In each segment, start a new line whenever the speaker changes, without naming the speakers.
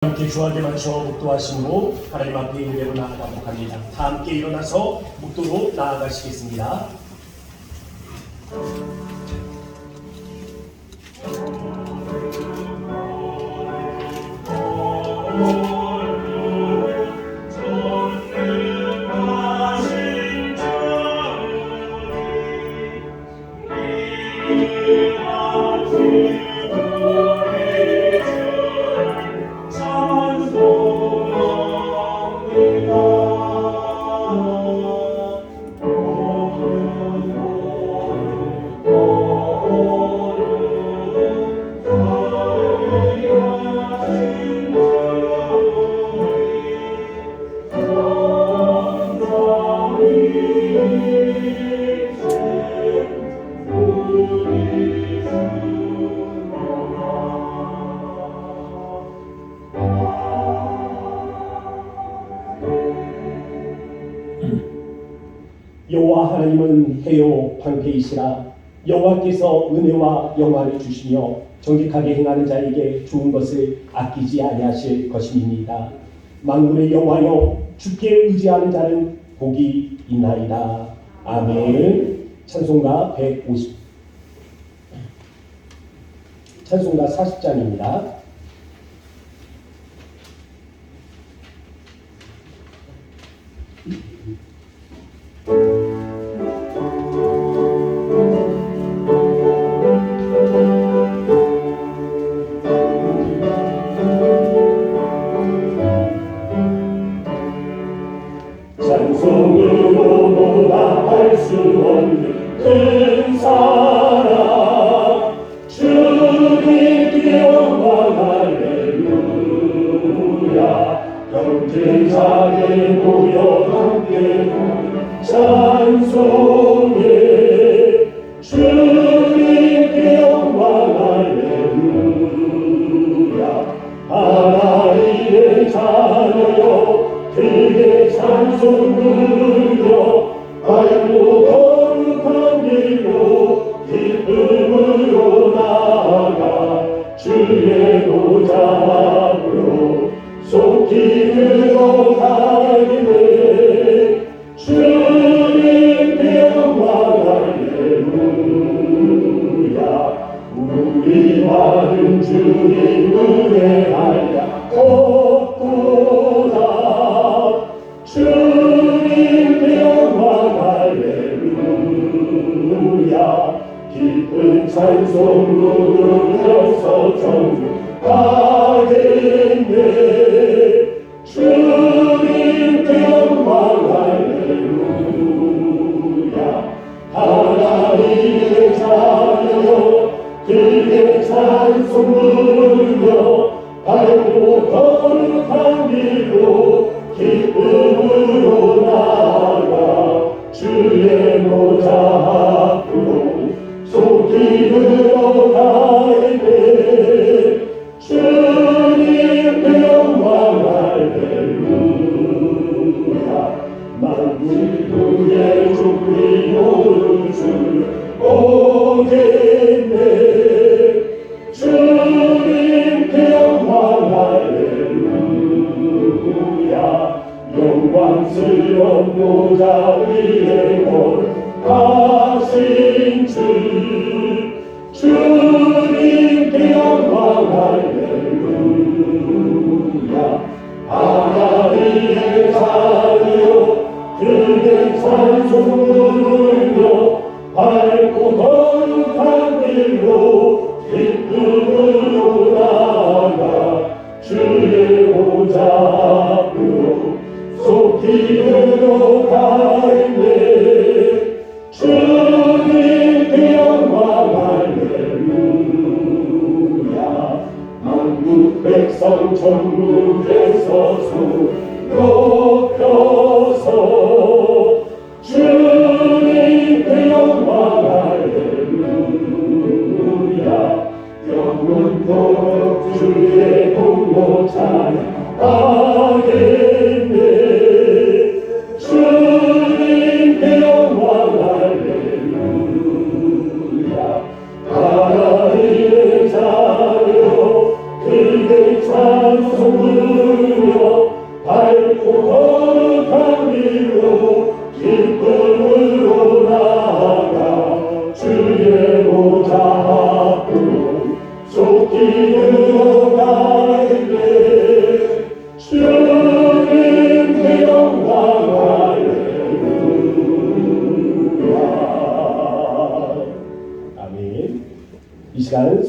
함께 주안에 맞춰 묵도하심으로 하나님 앞에 예배로 나아가도록 합니다. 다 함께 일어나서 묵도로 나아가시겠습니다. 여호와 하나님은 해요 방패이시라. 여호와께서 은혜와 영광을 주시며 정직하게 행하는 자에게 좋은 것을 아끼지 아니하실 것임이니이다. 만군의 여호와여, 주께 의지하는 자는 복이 있나이다. 아멘. 찬송가 40장입니다.
찬송으로 노래할 수 없는 큰 사랑, 주님께 영광 할렐루야. 경쟁자에 모여 함께 찬송해. 주님께 영광 할렐루야. 하나님의 자녀여, 그의 찬송 부르며 밝고 거룩한 길로 기쁨으로 나아가 주의 보좌 앞으로 속히 들어가리네. 주님께 영광 할렐루야. 우리 많은 주님 은혜하랴 없구나. 주님께 영광 할렐루야. 기쁜 찬송 부르면서 정복하겠네. 주님께 영광 할렐루야. 하나님의 자녀여, 그의 찬송 부르며 밝고 거룩한 길로 기쁨으로 나아가 주의 보좌 앞으로 속히 들어가리네. 주님께 영광 할렐루야. 만군의 주님 오는 줄 오겠네. 주님께 영광 할렐루야. 영광스러운 보좌 위에 올라가신 주, 주님께 영광 할렐루야. 하나님의 자녀여, 그의 찬송 부르며 밝고 거룩한 길로 기쁨으로 나아가 주의 보좌 앞으로 속히 들어가리네. 주님께 영광 할렐루야. 만국 백성 천국에서 손 높여서 주님께 영광 할렐루야. 영원토록 주의 공로 찬양하겠네. 주님께 영광 할렐루야. 하나님의 자녀, 그의 찬송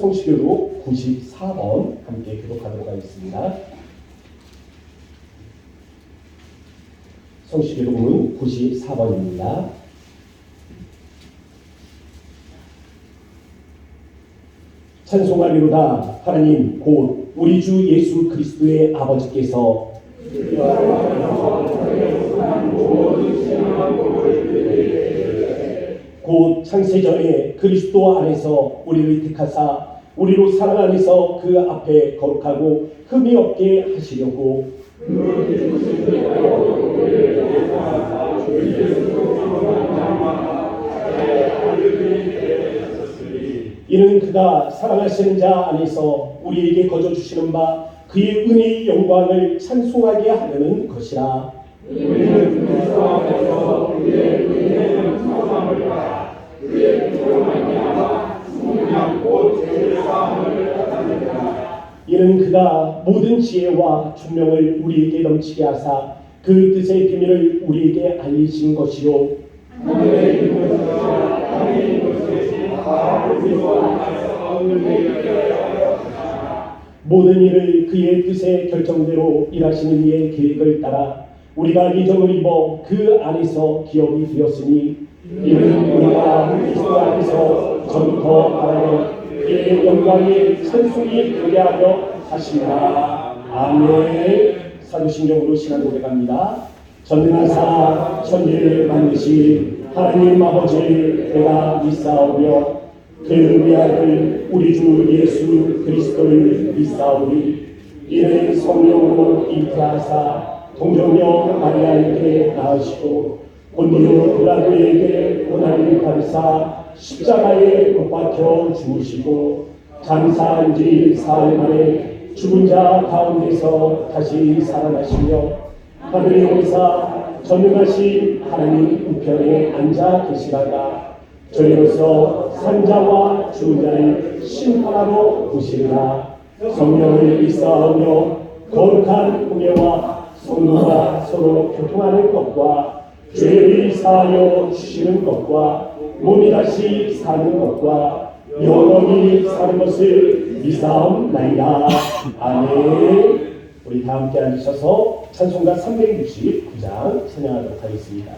성시교도 94번 함께 교독하도록 하겠습니다. 성시교독은 94번입니다. 찬송하리로다. 하나님 곧 우리 주 예수 그리스도의 아버지께서 곧 창세전에 그리스도 안에서 우리를 택하사 우리로 사랑 안에서 그 앞에 거룩하고 흠이 없게 하시려고 이는 그가 사랑하시는 자 안에서 우리에게 거저 주시는 바 그의 은혜의 영광을 찬송하게 하려는 것이라. 우리는 그리스도 안에서 그의 은혜를 찬송함을까 그의 피로 말미암아 충분한 곧 죄의 사함을 받았느니라. 이는 그가 모든 지혜와 총명을 우리에게 넘치게 하사 그 뜻의 비밀을 우리에게 알리신 것이요 하늘에 있는 것이나 땅에 있는 것이 다 그리스도 안에서 우리에게 하였으나 모든 일을 그의 뜻의 결정대로 일하시는 이의 계획을 따라 우리가 예정을 입어 그 안에서 기업이 되었으니 이는 우리가 그리스도 안에서 전부터 말하는 그의 영광이 찬송이 되게 하려 하시니라. 아멘. 사도신경으로 시간 고백합니다. 전능하사 천지를 만드신 하나님 아버지를 내가 믿사오며 그 외아들 우리 주 예수 그리스도를 믿사오니 이는 성령으로 잉태하사 동정녀 마리아에게 낳으시고 본디오 빌라도에게 고난을 받으사 십자가에 못 박혀 죽으시고 장사한 지 사흘 만에 죽은 자 가운데서 다시 살아나시며 하늘에 오르사 전능하신 하나님 우편에 앉아 계시다가 저희로서 산자와 죽은 자를 심판하러 오시리라. 성령을 믿사오며 거룩한 공예와 성도가 서로 교통하는 것과 죄를 사하여 주시는 것과 몸이 다시 사는 것과 영원히 사는 것을 믿사옵나이다. 아멘. 우리 다 함께 앉으셔서 찬송가 369장 찬양하도록 하겠습니다.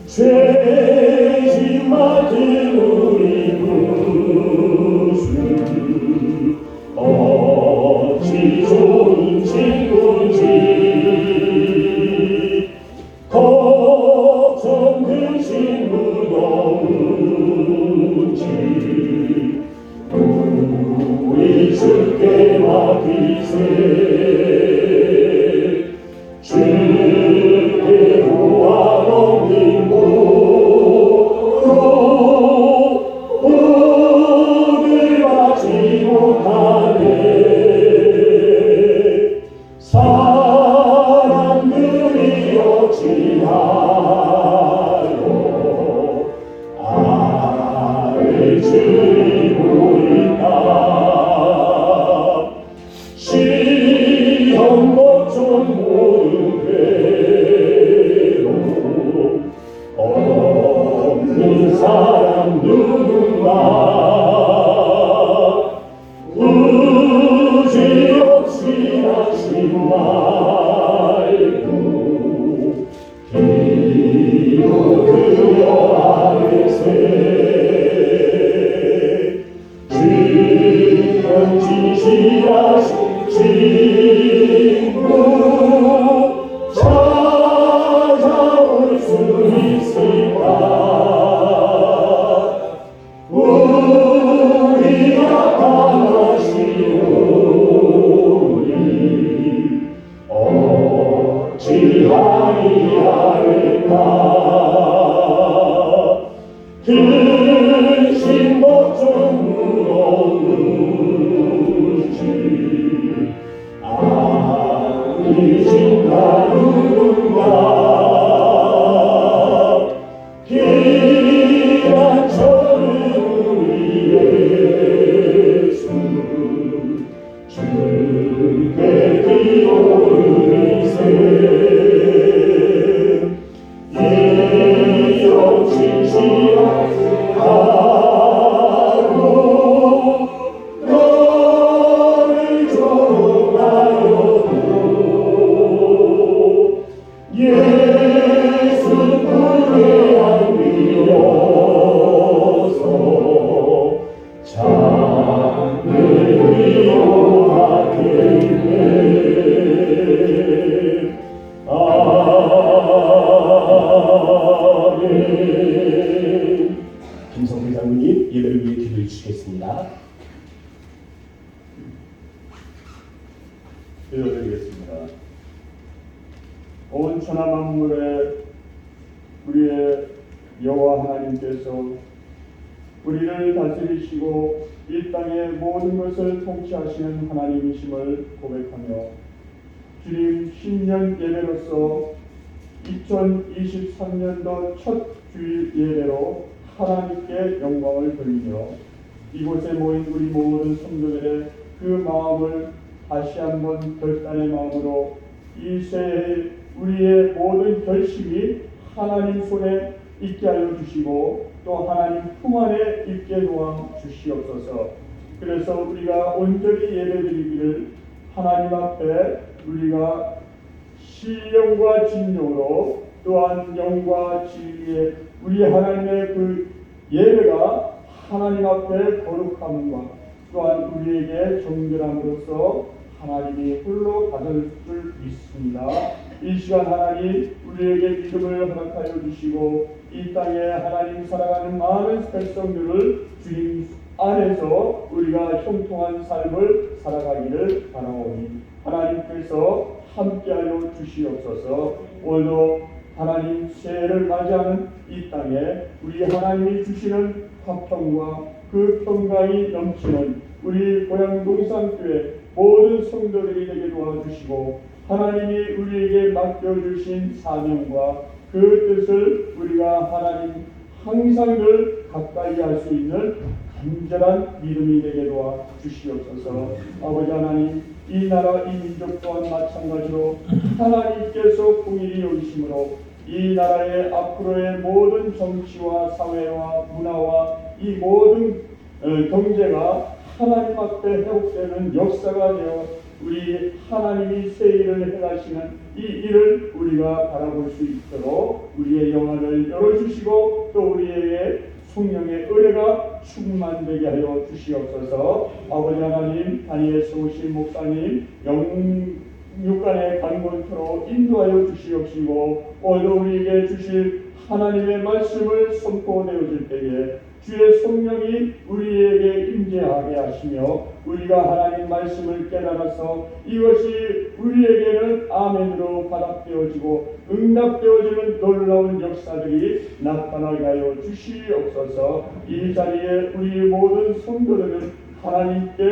죄짐 맡은 우리 구주 어찌 좋은 친구인지 걱정 근심 무거운지 우리 주께 맡기세. 주께 구하러 사람들이 어찌하여 아를 줄이고있다. 시험 걱정 모른 괴로 없는 사람 누군가 의지 없이 하신 말고 기도 그여 아래세 주는 지시하신 친구 찾아올 수 있을까. 우리 약하시오니 어찌하리 않을까. 근심 걱정 무거운지 아니신가 누군가 귀한 저는 우리 예수
기도드리겠습니다. 온 천하 만물에 우리의 여호와 하나님께서 우리를 다스리시고 이 땅의 모든 것을 통치하시는 하나님이심을 고백하며 주님 신년 예배로서 2023년도 첫 주일 예배로 하나님께 영광을 돌리며 이곳에 모인 우리 모든 성도들의 그 마음을 다시 한번 결단의 마음으로 이 새해 우리의 모든 결심이 하나님 손에 있게 하여 주시고 또 하나님 품 안에 있게 도와 주시옵소서. 그래서 우리가 온전히 예배드리기를 하나님 앞에 우리가 신령과 진정으로 또한 영과 진리에 우리 하나님의 그 예배가 하나님 앞에 거룩함과 또한 우리에게 정결함으로써 하나님이 홀로 받을 줄 믿습니다. 이 시간 하나님 우리에게 믿음을 허락하여 주시고 이 땅에 하나님 살아가는 많은 백성들을 주님 안에서 우리가 형통한 삶을 살아가기를 바라오니 하나님께서 함께하여 주시옵소서. 오늘도 하나님 새해를 맞이하는 이 땅에 우리 하나님이 주시는 화평과 그 평강이 넘치는 우리 고향 농산교회 모든 성도들이 되게 도와주시고 하나님이 우리에게 맡겨주신 사명과 그 뜻을 우리가 하나님 항상 늘 가까이 할 수 있는 간절한 믿음이 되게 도와주시옵소서. 아버지 하나님 이 나라 이 민족 또한 마찬가지로 하나님께서 공의를 여기심으로 이 나라의 앞으로의 모든 정치와 사회와 문화와 이 모든 경제가 하나님 앞에 회복되는 역사가 되어 우리 하나님이 새 일을 행하시는 이 일을 우리가 바라볼 수 있도록 우리의 영안을 열어주시고 또 우리에게 성령의 은혜가 충만되게 하여 주시옵소서. 아버지 하나님 다니엘서 오신 목사님 육간의 관건토로 인도하여 주시옵시고 오늘도 우리에게 주실 하나님의 말씀을 선포되어질 때에 주의 성령이 우리에게 임재하게 하시며 우리가 하나님 말씀을 깨달아서 이것이 우리에게는 아멘으로 받아들여지고 응답되어지는 놀라운 역사들이 나타나게 하여 주시옵소서. 이 자리에 우리 모든 성도들은 하나님께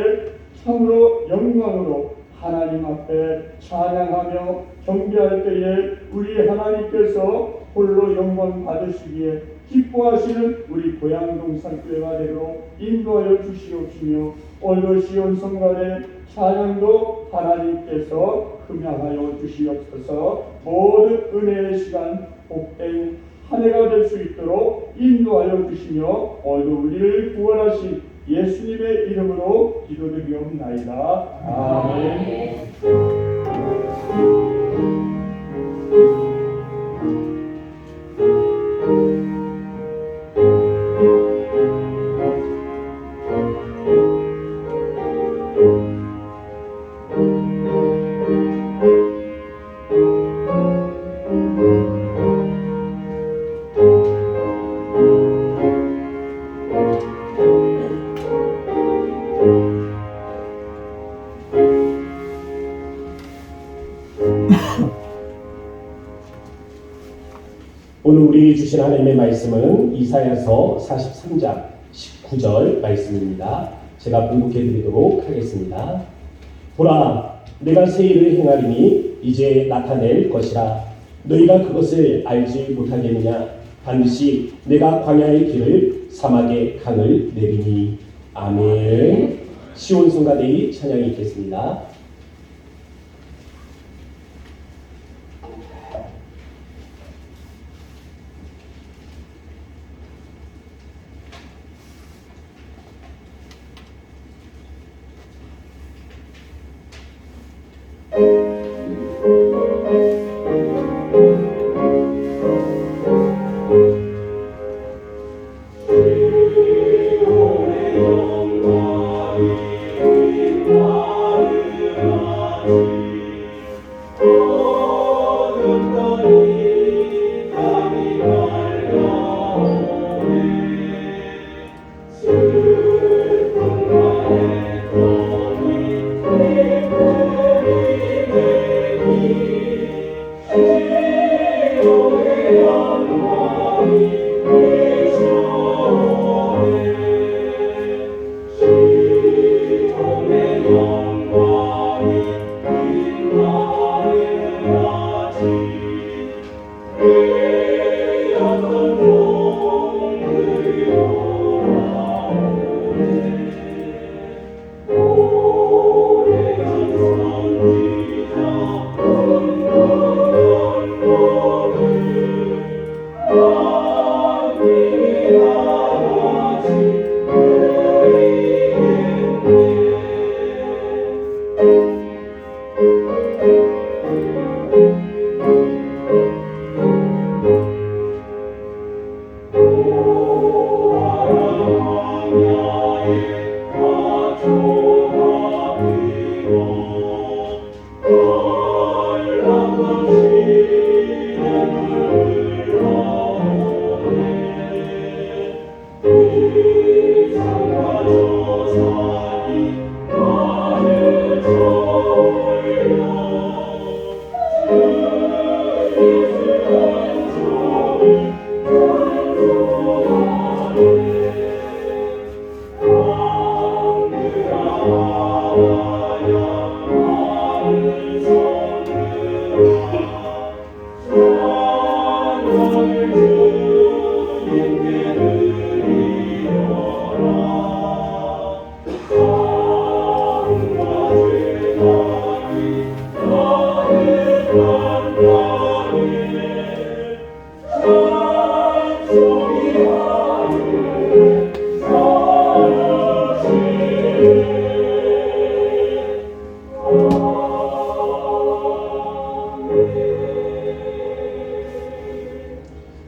참으로 영광으로 하나님 앞에 찬양하며 경배할 때에 우리 하나님께서 홀로 영광 받으시기에 기뻐하시는 우리 고향 농산교회가 되도록 인도하여 주시옵시며 오늘도 시온성간의 찬양도 하나님께서 흠양하여 주시옵소서. 모든 은혜의 시간 복된 한 해가 될 수 있도록 인도하여 주시며 오늘도 우리를 구원하신 예수님의 이름으로 기도드리옵나이다. 아멘.
오늘 우리에게 주신 하나님의 말씀은 이사야서 43장 19절 말씀입니다. 제가 봉독해 드리도록 하겠습니다. 보라, 내가 새 일을 행하리니 이제 나타낼 것이라. 너희가 그것을 알지 못하겠느냐? 반드시 내가 광야의 길을 사막의 강을 내리니. 아멘. 시온성가대의 찬양이 있겠습니다.
Oh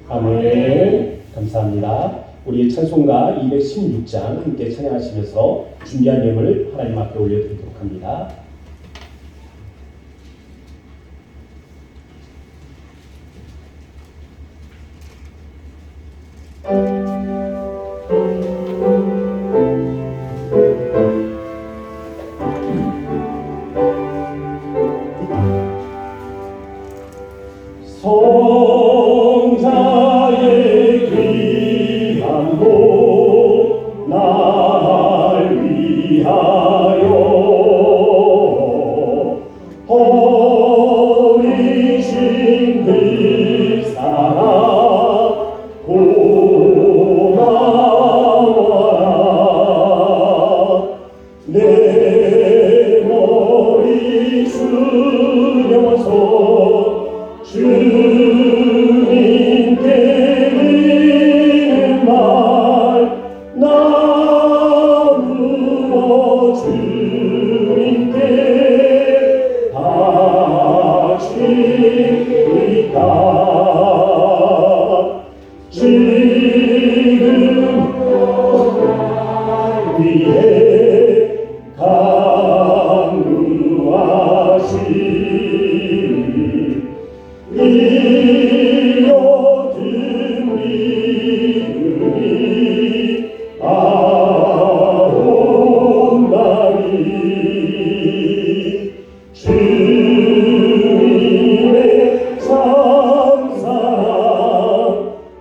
아멘. 감사합니다. 우리 찬송가 216장 함께 찬양하시면서 준비한 예물을 하나님 앞에 올려드리도록 합니다.
성자의 귀한 복 날 위하여 버리신 그 사랑 고마워라. 내 머리 숙여서 주님께 드리는 말 나누어 주님께 바치리까. 지금 위에 강구하시 이어든 믿음이 아름다리. 주님의 참사랑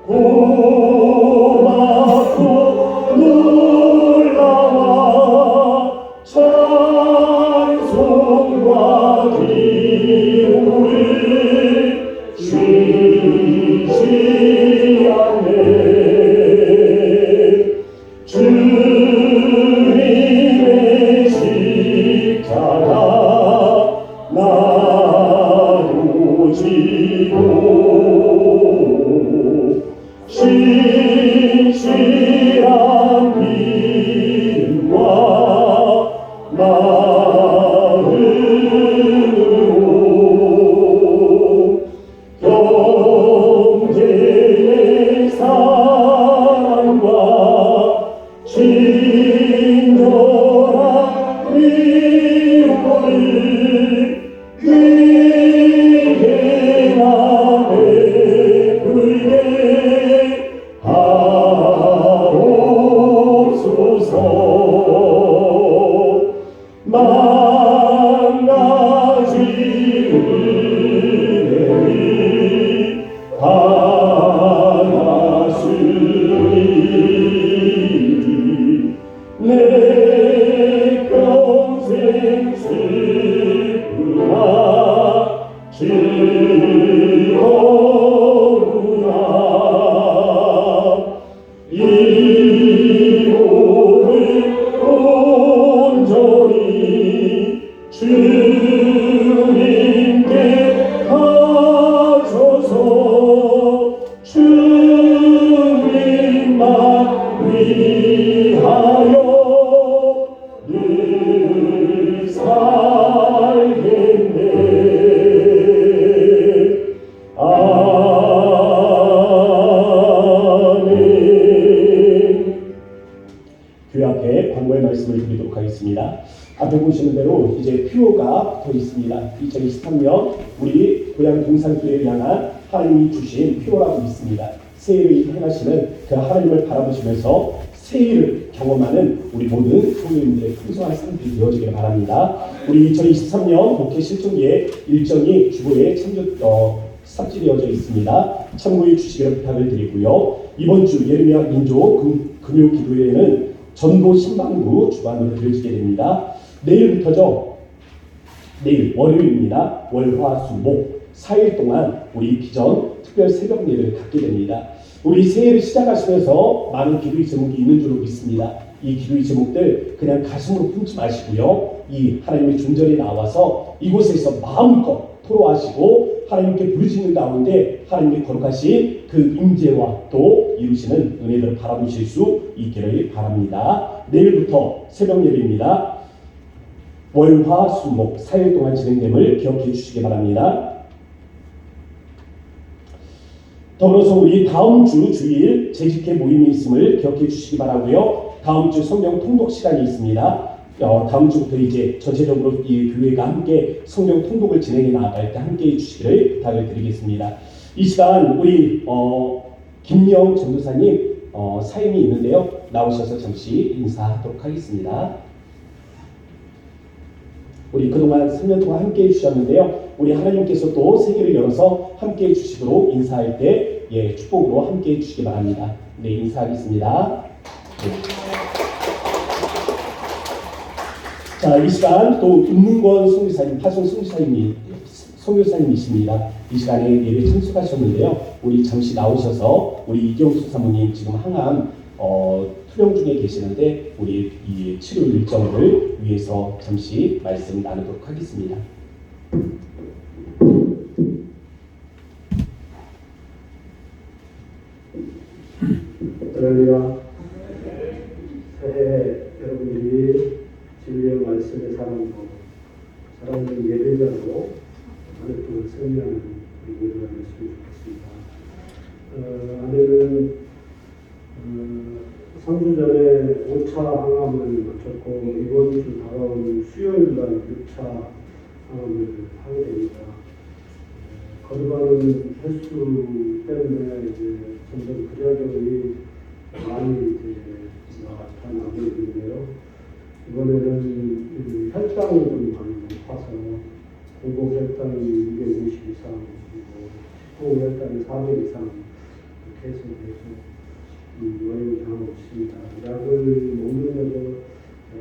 고맙고 놀라워 찬송과 기도를 쉬지 않네. 주님의 십자가 나누지고 신실한 믿음과 마음으로 경제의 사랑과 친절한 위로를 위해나 베풀게 하옵소서. 만 가지 은혜를 받았으니 내 평생 슬프나 즐거우나. 이 몸을 온전히 주님께 바쳐서 주님만 위하여 늘 살겠네. 아멘. 교회 앞에 광고의 말씀을 드리도록 하겠습니다. 앞에 보시는 대로 이제 표가 붙어 있습니다. 2023년 우리 고향 동산교회를 향한 하나님이 주신 표라고 있습니다. 새해를 행하시는 그 하나님을 바라보시면서 새해를 경험하는 우리 모든 성도님들의 풍성한 삶이 되어지기를 바랍니다. 우리 2023년 목회 실종기의 일정이 주보에 삽질되어져 있습니다. 참고해 주시기를 부탁을 드리고요. 이번 주 예레미야 민족 금요 기도회에는 전도 신방부 주관으로 드려지게 됩니다. 내일부터죠. 내일 월요일입니다. 월, 화, 수, 목 4일 동안 우리 비전 특별 새벽 예배를 갖게 됩니다. 우리 새해를 시작하시면서 많은 기도의 제목이 있는 줄로 믿습니다. 이 기도의 제목들 그냥 가슴으로 품지 마시고요. 이 하나님의 존전에 나와서 이곳에서 마음껏 토로하시고 하나님께 부르짖는 가운데 하나님의 거룩하신 그 임재와 또 이루시는 은혜들을 바라보실 수 있기를 바랍니다. 내일부터 새벽 예배입니다. 월, 화, 수, 목 4일 동안 진행됨을 기억해 주시기 바랍니다. 더불어서 우리 다음 주 주일 재직회 모임이 있음을 기억해 주시기 바라고요. 다음 주 성경 통독 시간이 있습니다. 다음 주부터 이제 전체적으로 이 교회가 함께 성경 통독을 진행해 나갈 때 함께 해주시기를 부탁을 드리겠습니다. 이 시간 우리 김영 전도사님 사임이 있는데요. 나오셔서 잠시 인사하도록 하겠습니다. 우리 그동안 3년 동안 함께 해주셨는데요. 우리 하나님께서 또 세계를 열어서 함께 해주시도록 인사할 때 축복으로 함께 해주시기 바랍니다. 네, 인사하겠습니다. 네. 자, 이 시간 또 은문권 선교사님, 파송 선교사님이십니다. 이 시간에 예배 참석하셨는데요. 우리 잠시 나오셔서 우리 이경수 사모님 지금 항암 투병 중에 계시는데 우리 이 치료 일정을 위해서 잠시 말씀 나누도록 하겠습니다.
할렐루야. 새해 여러분들이 진리의 말씀의 사랑으로 사랑하는 예배자로 한 해 동안 승리하는 우리 모두가 됐으면 좋겠습니다. 아내는 3주 전에 5차 항암을 마쳤고 이번 주 다가오는 수요일날 6차 항암을 하게 됩니다. 거듭하는 횟수 때문에 이제 점점 부작용이 많이 이제 나타나고 있는데요. 이번에는 혈당이 좀 많이 높아서 공복 혈당이 250 이상, 그리고 식후 혈당이 400 이상 계속 원인을 당하고 있습니다. 약을 먹는데도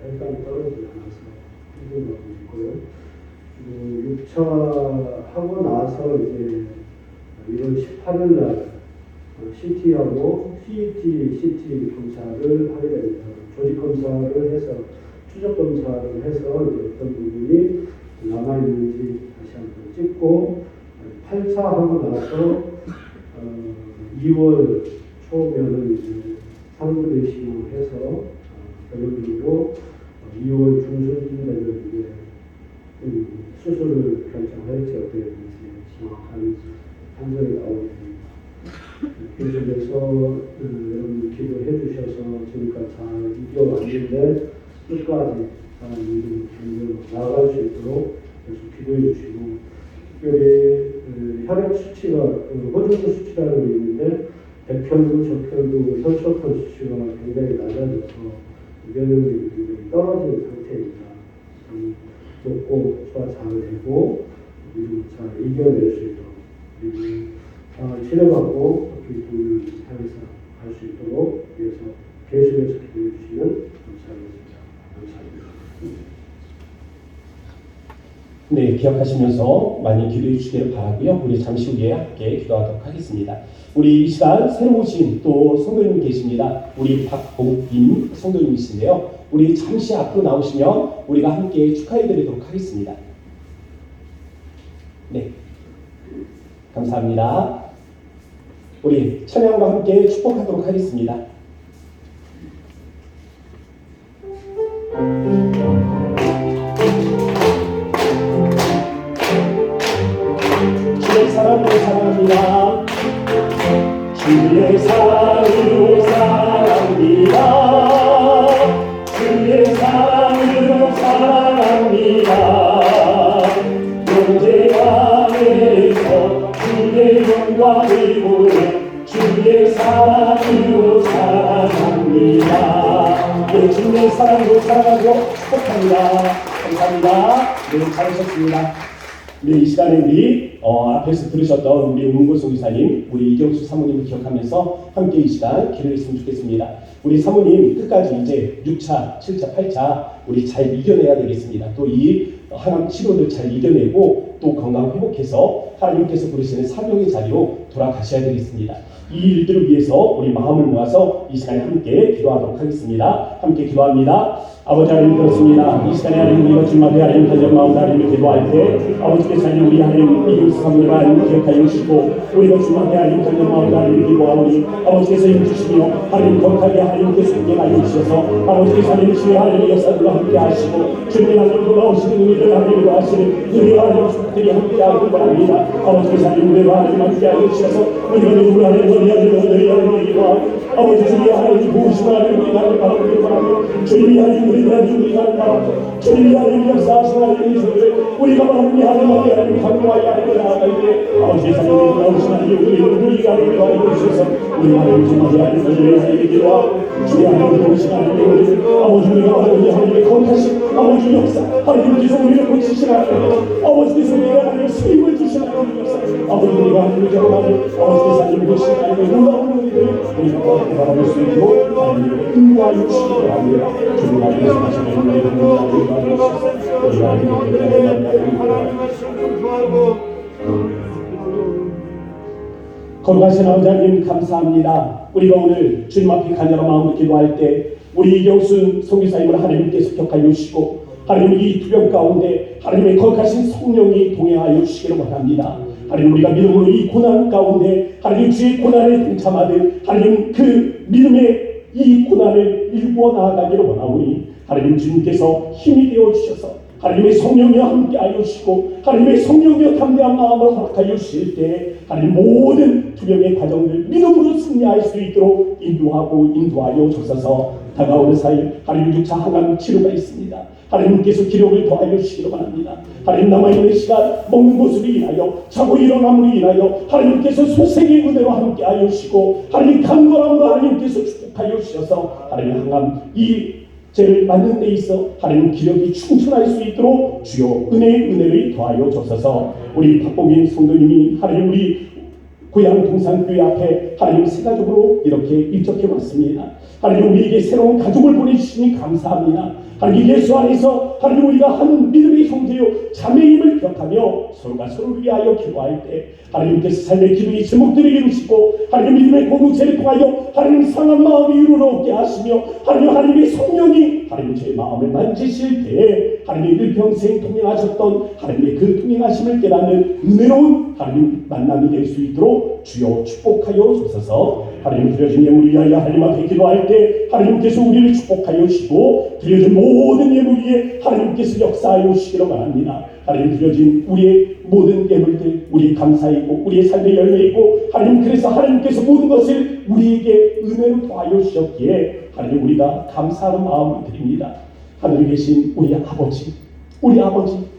혈당이 떨어지지 않아서 힘들어하고 있고요. 그리고 6차 하고 나서 이제 1월 18일 날 CT하고 CT 검사를 하게 됩니다. 조직 검사를 해서 추적 검사를 해서 이제 어떤 부분이 남아 있는지 다시 한번 찍고 8차 하고 나서 2월 초면은 이제 상부 내시경을 해서 결론적으로 2월 중순쯤 되면 이제 수술을 결정할지 어떻게 될지 정확한 판정이 나오게 됩니다. 계속해서 여러분 기도해 주셔서 지금까지 잘 이겨왔는데 끝까지 잘 나아갈 수 있도록 계속 기도해 주시고, 특별히 혈액 수치가 호주부 수치라는 게 있는데 백혈구, 적혈구, 혈소판 수치가 굉장히 낮아져서 면역력이 굉장히 떨어지는 상태입니다. 높고 소화 잘 되고 그리고 잘 이겨낼 수 있도록 그리고 치료받고 기쁨을 향해서 갈 수 있도록 위해서 계속해서 기도해 주시면 감사하겠습니다. 감사합니다.
네, 기억하시면서 많이 기도해 주시기를 바라고요. 우리 잠시 후에 함께 기도하도록 하겠습니다. 우리 이 시간 새로 오신 또 성도님 계십니다. 우리 박복임 성도님이신데요. 우리 잠시 앞으로 나오시면 우리가 함께 축하해 드리도록 하겠습니다. 네, 감사합니다. 우리 찬양과 함께 축복하도록 하겠습니다. 주의 사랑으로 사랑합니다. 주의 사랑으로 사랑합니다. 주의 사랑으로 사랑합니다. 영제가 내서 주의 영광을 보내 주의 사랑으로 사랑합니다. 네, 주의 사랑으로 사랑하고 축복합니다. 감사합니다. 네, 잘하셨습니다. 네, 이 시간에 우리 앞에서 들으셨던 우리 은문고 이사님, 우리 이경수 사모님을 기억하면서 함께 이 시간 기도했으면 좋겠습니다. 우리 사모님 끝까지 이제 6차, 7차, 8차 우리 잘 이겨내야 되겠습니다. 또 이 항암 치료를 잘 이겨내고 또 건강 회복해서 하나님께서 부르시는 사명의 자리로 돌아가셔야 되겠습니다. 이 일들을 위해서 우리 마음을 모아서 이 시간에 함께 기도하도록 하겠습니다. 함께 기도합니다. 아버지 하나님 그렇습니다. 이 시간에 하나님 우리가 주님께 하나님 간절한 마음으로 하나님을 기도할 때 아버지께서 하나님 우리 하나님 이웃사람들을 하나님 기억하여 주시고 우리가 주님께 하나님 간절한 마음으로 하나님을 기도하오니 아버지께서 힘주시며 하나님 거룩하게 하나님께서 인정하여 주셔서 아버지께서 하나님 주의 하나님의 역사들과 함께 하시고 주님의 하나님 돌아오시는 우리들 하나님을 도하시는 우리 하나님 축복들이 함께 하길 바랍니다. 아버지께서 하나님 우리와 하나님 함께 하여 주셔서 우리가 누구를 하나님 우리 하나님을 기도하고 아버지 주님이 하나님 도우시고 하나님 우리 하나님 바라보길 바라며 주님이 하나님 우리 하나님 우리 하나님 바라보 주님이 하나님 역사하시고 하나님 주님을 우리가 바라보니 하나님 강구하여 하나님 나아갈 때 아버지 하나님 나오신 하나님 우리가 하나님 바라보 주셔서 우리 하나님 주님이 하나님 우리 하나님 기도하고 주님 하나님 도우시고 하나님 우리를 아버지 우리가 하나님 하나님의 거룩하신 아버지 역사 하나님께서 우리를 고치시는 하나님 아버지께서 우리가 하나님 수임을 주시는 하나님 역사 아버지 우리가 하나님 경험하는 아버지께서 하나님 보시는 하나님의 놀라운 우리를 우리가 바라볼 수 있도록 하나님의 인도하여 주시기 바랍니다. 주님 하나님께서 하시는 우리를 하나님 바라보시옵소서. 우리가 거룩하신 아버지 하나님 감사합니다. 우리가 오늘 주님 앞에 간절한 마음으로 기도할 때 우리 이경순 선교사님을 하나님께서 격하여 주시고 하나님 이 투병 가운데 하나님의 거룩하신 성령이 동행하여 주시기를 원합니다. 하나님 우리가 믿음으로 이 고난 가운데 하나님 주의 고난에 동참하듯 하나님 그 믿음의 이 고난을 일구어 나아가기를 원하오니 하나님 주님께서 힘이 되어 주셔서 하나님의 성령과 함께하여 주시고 하나님의 성령과 담대한 마음을 허락하여 주실 때 하나님 모든 투병의 과정을 믿음으로 승리할 수 있도록 인도하여 주셔서 다가오는 4일 하나님 6차 항암 치료가 있습니다. 하나님께서 기력을 더하여 주시기를 바랍니다. 하나님 남아있는 시간 먹는 것으로 인하여 자고 일어남으로 인하여 하나님께서 소생의 은혜로 함께하여 주시고 하나님 강건함으로 하나님께서 축복하여 주셔서 하나님 항암 이 죄를 맞는 데 있어 하나님 기력이 충천할 수 있도록 주여 은혜를 더하여 주셔서 우리 박복인 성도님이 하나님 우리 고향 동산교회 앞에 하나님 세가족으로 이렇게 입적해 왔습니다. 하나님 우리에게 새로운 가족을 보내주시니 감사합니다. 하나님 예수 안에서 하나님 우리가 하는 믿음의 형제요 자매임을 기억하며 서로가 서로를 위하여 기도할 때 하나님께서 삶의 기도의 제목들을 이루시고 하나님 믿음의 공동체를 통하여 하나님 상한 마음이 이루어오게 하시며 하나님의 성령이 하나님 제 마음을 만지실 때에 하나님 일평생 동행하셨던 하나님의 그 동행하심을 깨닫는 은혜로운 하나님 만남이 될 수 있도록 주여 축복하여 주셔서 하나님 드려진 예물 위하여 하나님 앞에 기도할 때 하나님께서 우리를 축복하여 주시고 드려진 모든 예물 위에 하나님께서 역사하여 주시기를 바랍니다. 하나님 드려진 우리의 모든 예물들 우리의 감사이고 우리의 삶의 열매이고 하나님 그래서 하나님께서 모든 것을 우리에게 은혜로 더하여 주셨기에 하나님 우리가 감사하는 마음을 드립니다. 하늘에 계신 우리 아버지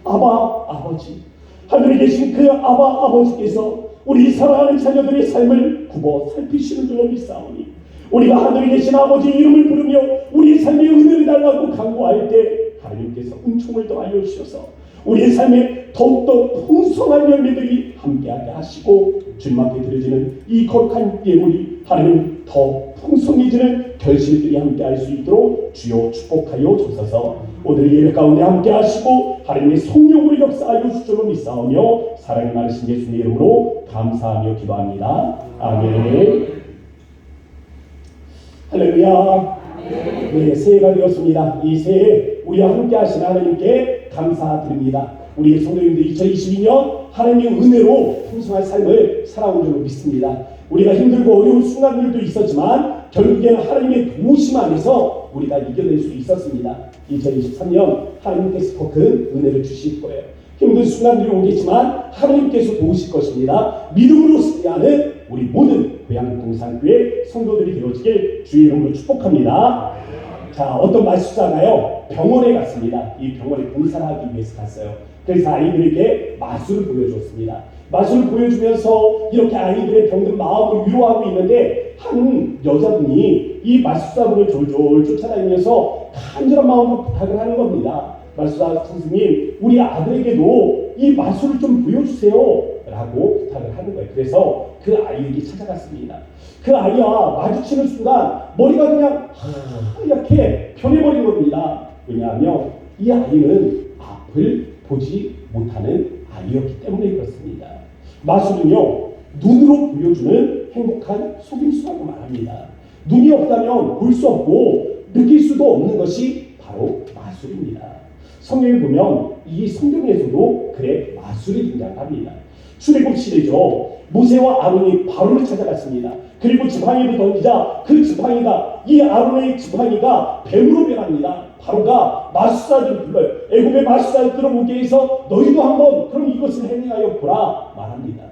아버지 하늘에 계신 그 아버지께서 우리 사랑하는 자녀들의 삶을 굽어 살피시는 줄로 믿사오니 우리가 하늘에 계신 아버지의 이름을 부르며 우리의 삶에 은혜를 달라고 간구할 때 하나님께서 은총을 더하여 주셔서 우리의 삶에 더욱더 풍성한 열매들이 함께하게 하시고 주님 앞에 드려지는 이 거룩한 예물이 하나님 더 풍성해지는 결실들이 함께할 수 있도록 주여 축복하여 주셔서 오늘 예배 가운데 함께하시고 하나님의 성령으로 역사하여 주시는 믿사오며 사랑이 많으신 예수님의 이름으로 감사하며 기도합니다. 아멘. 할렐루야. 네, 새해가 되었습니다. 이 새해 우리와 함께 하신 하나님께 감사드립니다. 우리 성도님들 2022년 하나님의 은혜로 풍성한 삶을 살아온 줄로 믿습니다. 우리가 힘들고 어려운 순간들도 있었지만 결국에는 하나님의 도우심 안에서 우리가 이겨낼 수 있었습니다. 2023년 하나님께서 더 큰 은혜를 주실 거예요. 힘든 순간들이 오겠지만 하나님께서 도우실 것입니다. 믿음으로 승리하는 우리 모든 고향 동산교회 성도들이 되어지길 주의 이름으로 축복합니다. 자, 어떤 마술사가요 병원에 갔습니다. 이 병원에 봉사를 하기 위해서 갔어요. 그래서 아이들에게 마술을 보여줬습니다. 마술을 보여주면서 이렇게 아이들의 병든 마음을 위로하고 있는데 한 여자분이 이 마술사분을 졸졸 쫓아다니면서 간절한 마음으로 부탁을 하는 겁니다. 마술사 선생님, 우리 아들에게도 이 마술을 좀 보여주세요 라고 부탁을 하는 거예요. 그래서 그 아이에게 찾아갔습니다. 그 아이와 마주치는 순간 머리가 그냥 하얗게 변해버린 겁니다. 왜냐하면 이 아이는 앞을 보지 못하는 아이였기 때문에 그렇습니다. 마술은요 눈으로 보여주는 행복한 속임수라고 말합니다. 눈이 없다면 볼 수 없고 느낄 수도 없는 것이 바로 마술입니다. 성경에 보면 이 성경에서도 그래 마술이 등장합니다. 출애굽 시대죠. 모세와 아론이 바로를 찾아갔습니다. 그리고 지팡이를 던지자 그 지팡이가 이 아론의 지팡이가 뱀으로 변합니다. 바로가 마술사들을 불러요. 애굽의 마술사들을 오게 해서 너희도 한번 그럼 이것을 행하여 보라 말합니다.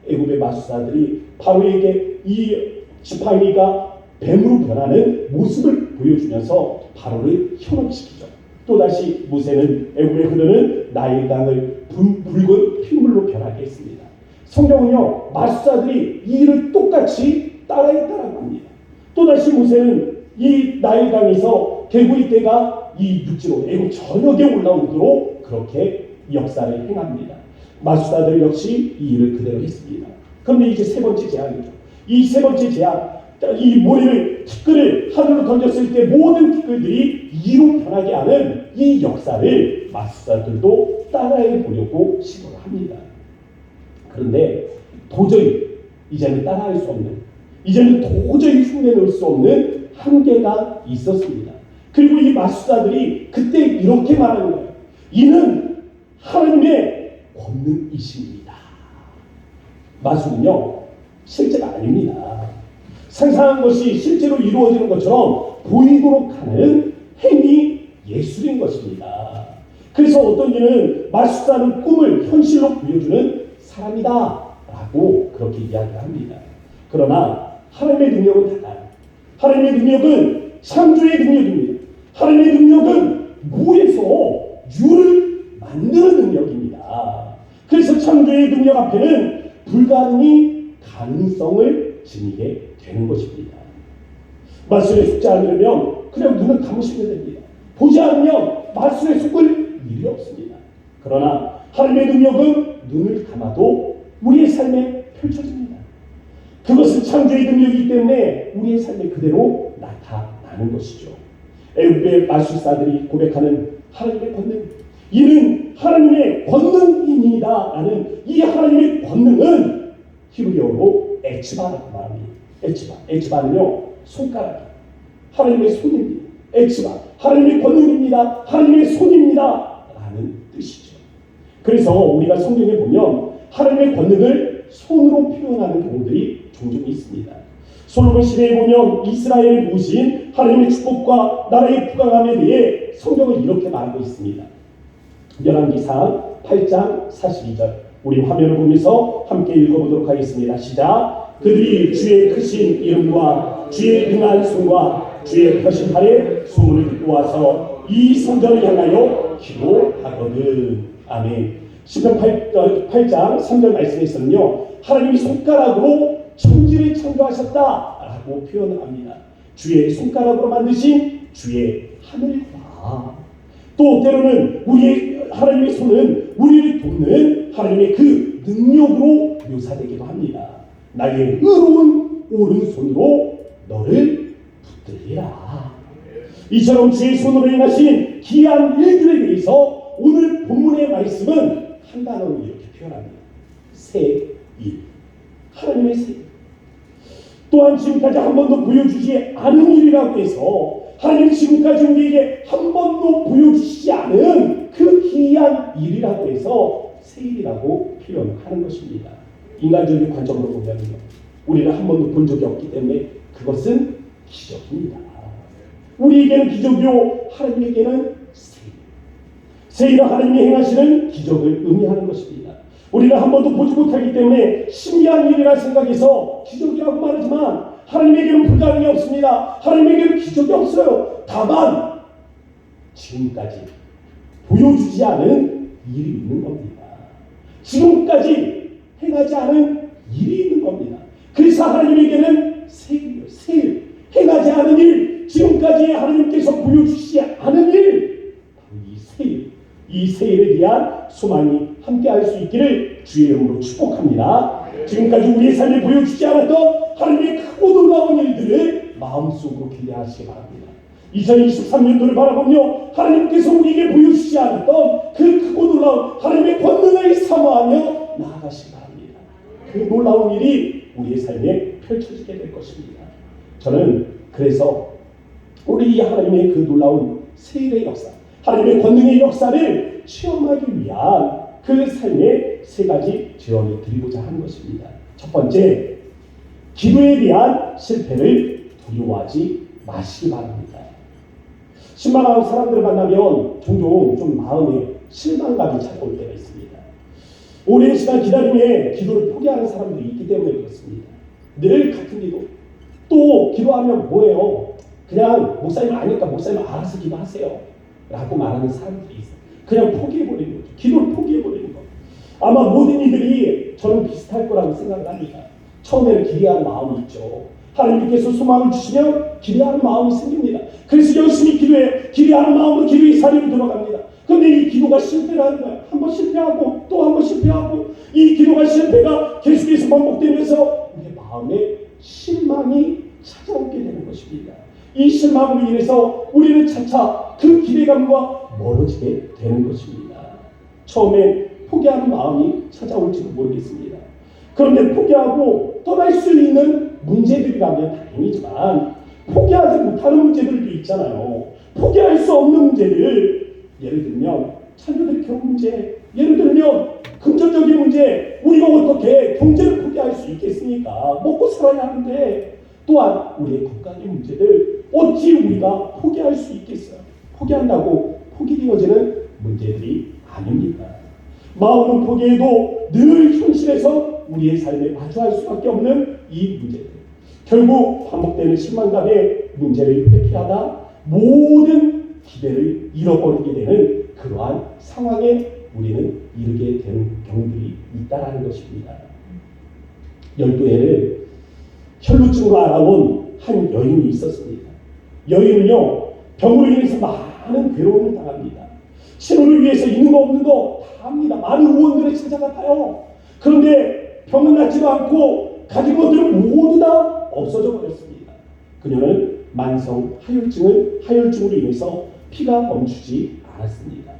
애굽의 마술사들이 바로에게 이 지팡이가 뱀으로 변하는 모습을 보여주면서 바로를 현혹시키죠. 또다시 모세는 애굽에 흐르는 나일강을 붉은 핏물로 변하게 했습니다. 성경은요, 마술사들이 이 일을 똑같이 따라했다라고 합니다. 또다시 모세는 이 나일강에서 개구리 떼가 이 육지로 애굽 전역에 올라오도록 그렇게 역사를 행합니다. 마술사들 역시 이 일을 그대로 했습니다. 그런데 이제 세 번째 재앙이죠. 이 세 번째 재앙, 이 모래를 티끌을 하늘로 던졌을 때 모든 티끌들이 이로 변하게 하는 이 역사를 마술사들도 따라해 보려고 시도를 합니다. 그런데 도저히 이제는 따라할 수 없는, 이제는 도저히 흉내낼 수 없는 한계가 있었습니다. 그리고 이 마술사들이 그때 이렇게 말하는 거예요. 이는 하나님의 권능이십니다. 마술은요, 실제가 아닙니다. 상상한 것이 실제로 이루어지는 것처럼 보이도록 하는 행위 예술인 것입니다. 그래서 어떤 이는 마술사는 꿈을 현실로 보여주는 사람이다 라고 그렇게 이야기를 합니다. 그러나 하나님의 능력은 달라요. 하나님의 능력은 창조의 능력입니다. 하나님의 능력은 무에서 유를 만드는 능력입니다. 그래서 창조의 능력 앞에는 불가능이 가능성을 지니게 되는 것입니다. 마술에 속지 않으려면 그냥 눈을 감으시면 됩니다. 보지 않으면 마술에 속을 일이 없습니다. 그러나 하나님의 능력은 눈을 감아도 우리의 삶에 펼쳐집니다. 그것은 창조의 능력이기 때문에 우리의 삶에 그대로 나타나는 것이죠. 애굽의 마술사들이 고백하는 하나님의 권능, 이는 하나님의 권능이니이다 라는 이 하나님의 권능은 히브리어로 에츠바라고 말합니다. 에츠바는요, 손가락, 하나님의 손입니다. 에츠바, 하나님의 권능입니다. 하나님의 손입니다 라는 뜻이죠. 그래서 우리가 성경에 보면 하나님의 권능을 손으로 표현하는 경우들이 종종 있습니다. 솔로몬 시대에 보면 이스라엘을 모신 하나님의 축복과 나라의 부강함에 대해 성경은 이렇게 말하고 있습니다. 열왕기상 8장 42절, 우리 화면을 보면서 함께 읽어보도록 하겠습니다. 시작. 그들이 주의 크신 이름과 주의 능한 손과 주의 펴신 팔에 소문을 듣고 와서 이 성전을 향하여 기도하거든. 아멘. 시편 8장 3절 말씀에서는요, 하나님이 손가락으로 천지를 창조하셨다라고 표현을 합니다. 주의 손가락으로 만드신 주의 하늘과, 또 때로는 우리의 하나님의 손은 우리를 돕는 하나님의 그 능력으로 묘사되기도 합니다. 나의 의로운 오른손으로 너를 붙들리라. 이처럼 주의 손으로 행하신 기이한 일들에 대해서 오늘 본문의 말씀은 한 단어로 이렇게 표현합니다. 새 일. 하나님의 새 일. 또한 지금까지 한 번도 보여주지 않은 일이라고 해서 하나님이 지금까지 우리에게 한 번도 보여주시지 않은 그 기이한 일이라고 해서 새 일이라고 표현하는 것입니다. 인간적인 관점으로 보면요, 우리는 한 번도 본 적이 없기 때문에 그것은 기적입니다. 우리에게는 기적이요, 하나님에게는 새 일. 새 일은 하나님이 행하시는 기적을 의미하는 것입니다. 우리가 한 번도 보지 못하기 때문에 신기한 일이라 생각해서 기적이라고 말하지만 하나님에게는 불가능이 없습니다. 하나님에게는 기적이 없어요. 다만 지금까지 보여주지 않은 일이 있는 겁니다. 지금까지 행하지 않은 일이 있는 겁니다. 그래서 하나님에게는 새 일, 행하지 않은 일, 지금까지 하나님께서 보여주시지 않은 일, 이 새 일에 대한 소망이 함께할 수 있기를 주의 이름으로 축복합니다. 지금까지 우리의 삶에 보여주지 않았던 하나님의 크고 놀라운 일들을 마음속으로 기대하시기 바랍니다. 2023년도를 바라보며 하나님께서 우리에게 보여주지 않았던 그 크고 놀라운 하나님의 권능을 사모하며 나아가시기 바랍니다. 그 놀라운 일이 우리의 삶에 펼쳐지게 될 것입니다. 저는 그래서 우리 하나님의 그 놀라운 세일의 역사, 하나님의 권능의 역사를 체험하기 위한 그 삶의 세 가지 제언을 드리고자 하는 것입니다. 첫 번째, 기도에 대한 실패를 두려워하지 마시기 바랍니다. 신방하는 사람들을 만나면 종종 좀 마음에 실망감이 찾아올 때가 있습니다. 오랜 시간 기다림에 기도를 포기하는 사람들이 있기 때문에 그렇습니다. 늘 같은 기도, 또 기도하면 뭐예요? 그냥 목사님 아니까 목사님 알아서 기도하세요 라고 말하는 사람들이 있어요. 그냥 포기해버리는 거죠. 기도를 포기해버리는 거. 아마 모든 이들이 저는 비슷할 거라고 생각을 합니다. 처음에는 기대하는 마음이 있죠. 하나님께서 소망을 주시면 기대하는 마음이 생깁니다. 그래서 열심히 기대하는 마음으로 기도의 자리로 들어갑니다. 그런데 이 기도가 실패를 하는 거예요. 한번 실패하고 또 한 번 실패하고, 이 기도가 실패가 계속해서 반복되면서 우리의 마음에 실망이 찾아오게 되는 것입니다. 이 실망으로 인해서 우리는 차차 그 기대감과 멀어지게 되는 것입니다. 처음엔 포기하는 마음이 찾아올지도 모르겠습니다. 그런데 포기하고 떠날 수 있는 문제들이라면 다행이지만 포기하지 못하는 문제들도 있잖아요. 포기할 수 없는 문제들, 예를 들면 자녀들의 결혼 문제, 예를 들면 금전적인 문제, 우리가 어떻게 경제를 포기할 수 있겠습니까? 먹고 살아야 하는데, 또한 우리의 국가의 문제들 어찌 우리가 포기할 수 있겠어요? 포기한다고 포기되어지는 문제들이 아닙니다. 마음은 포기해도 늘 현실에서 우리의 삶에 마주할 수밖에 없는 이 문제들, 결국 반복되는 실망감의 문제를 회피하다 모든 기대를 잃어버리게 되는 그러한 상황에 우리는 이르게 되는 경우들이 있다는 것입니다. 12해를 혈루증으로 알아온 한 여인이 있었습니다. 여인은요, 병으로 인해서 많은 괴로움을 당합니다. 치료를 위해서 있는 거 없는 거 다 합니다. 많은 의원들을 찾아가요. 그런데 병은 낫지도 않고 가진 것들은 모두 다 없어져 버렸습니다. 그녀는 만성 하혈증으로 인해서 피가 멈추지 않았습니다.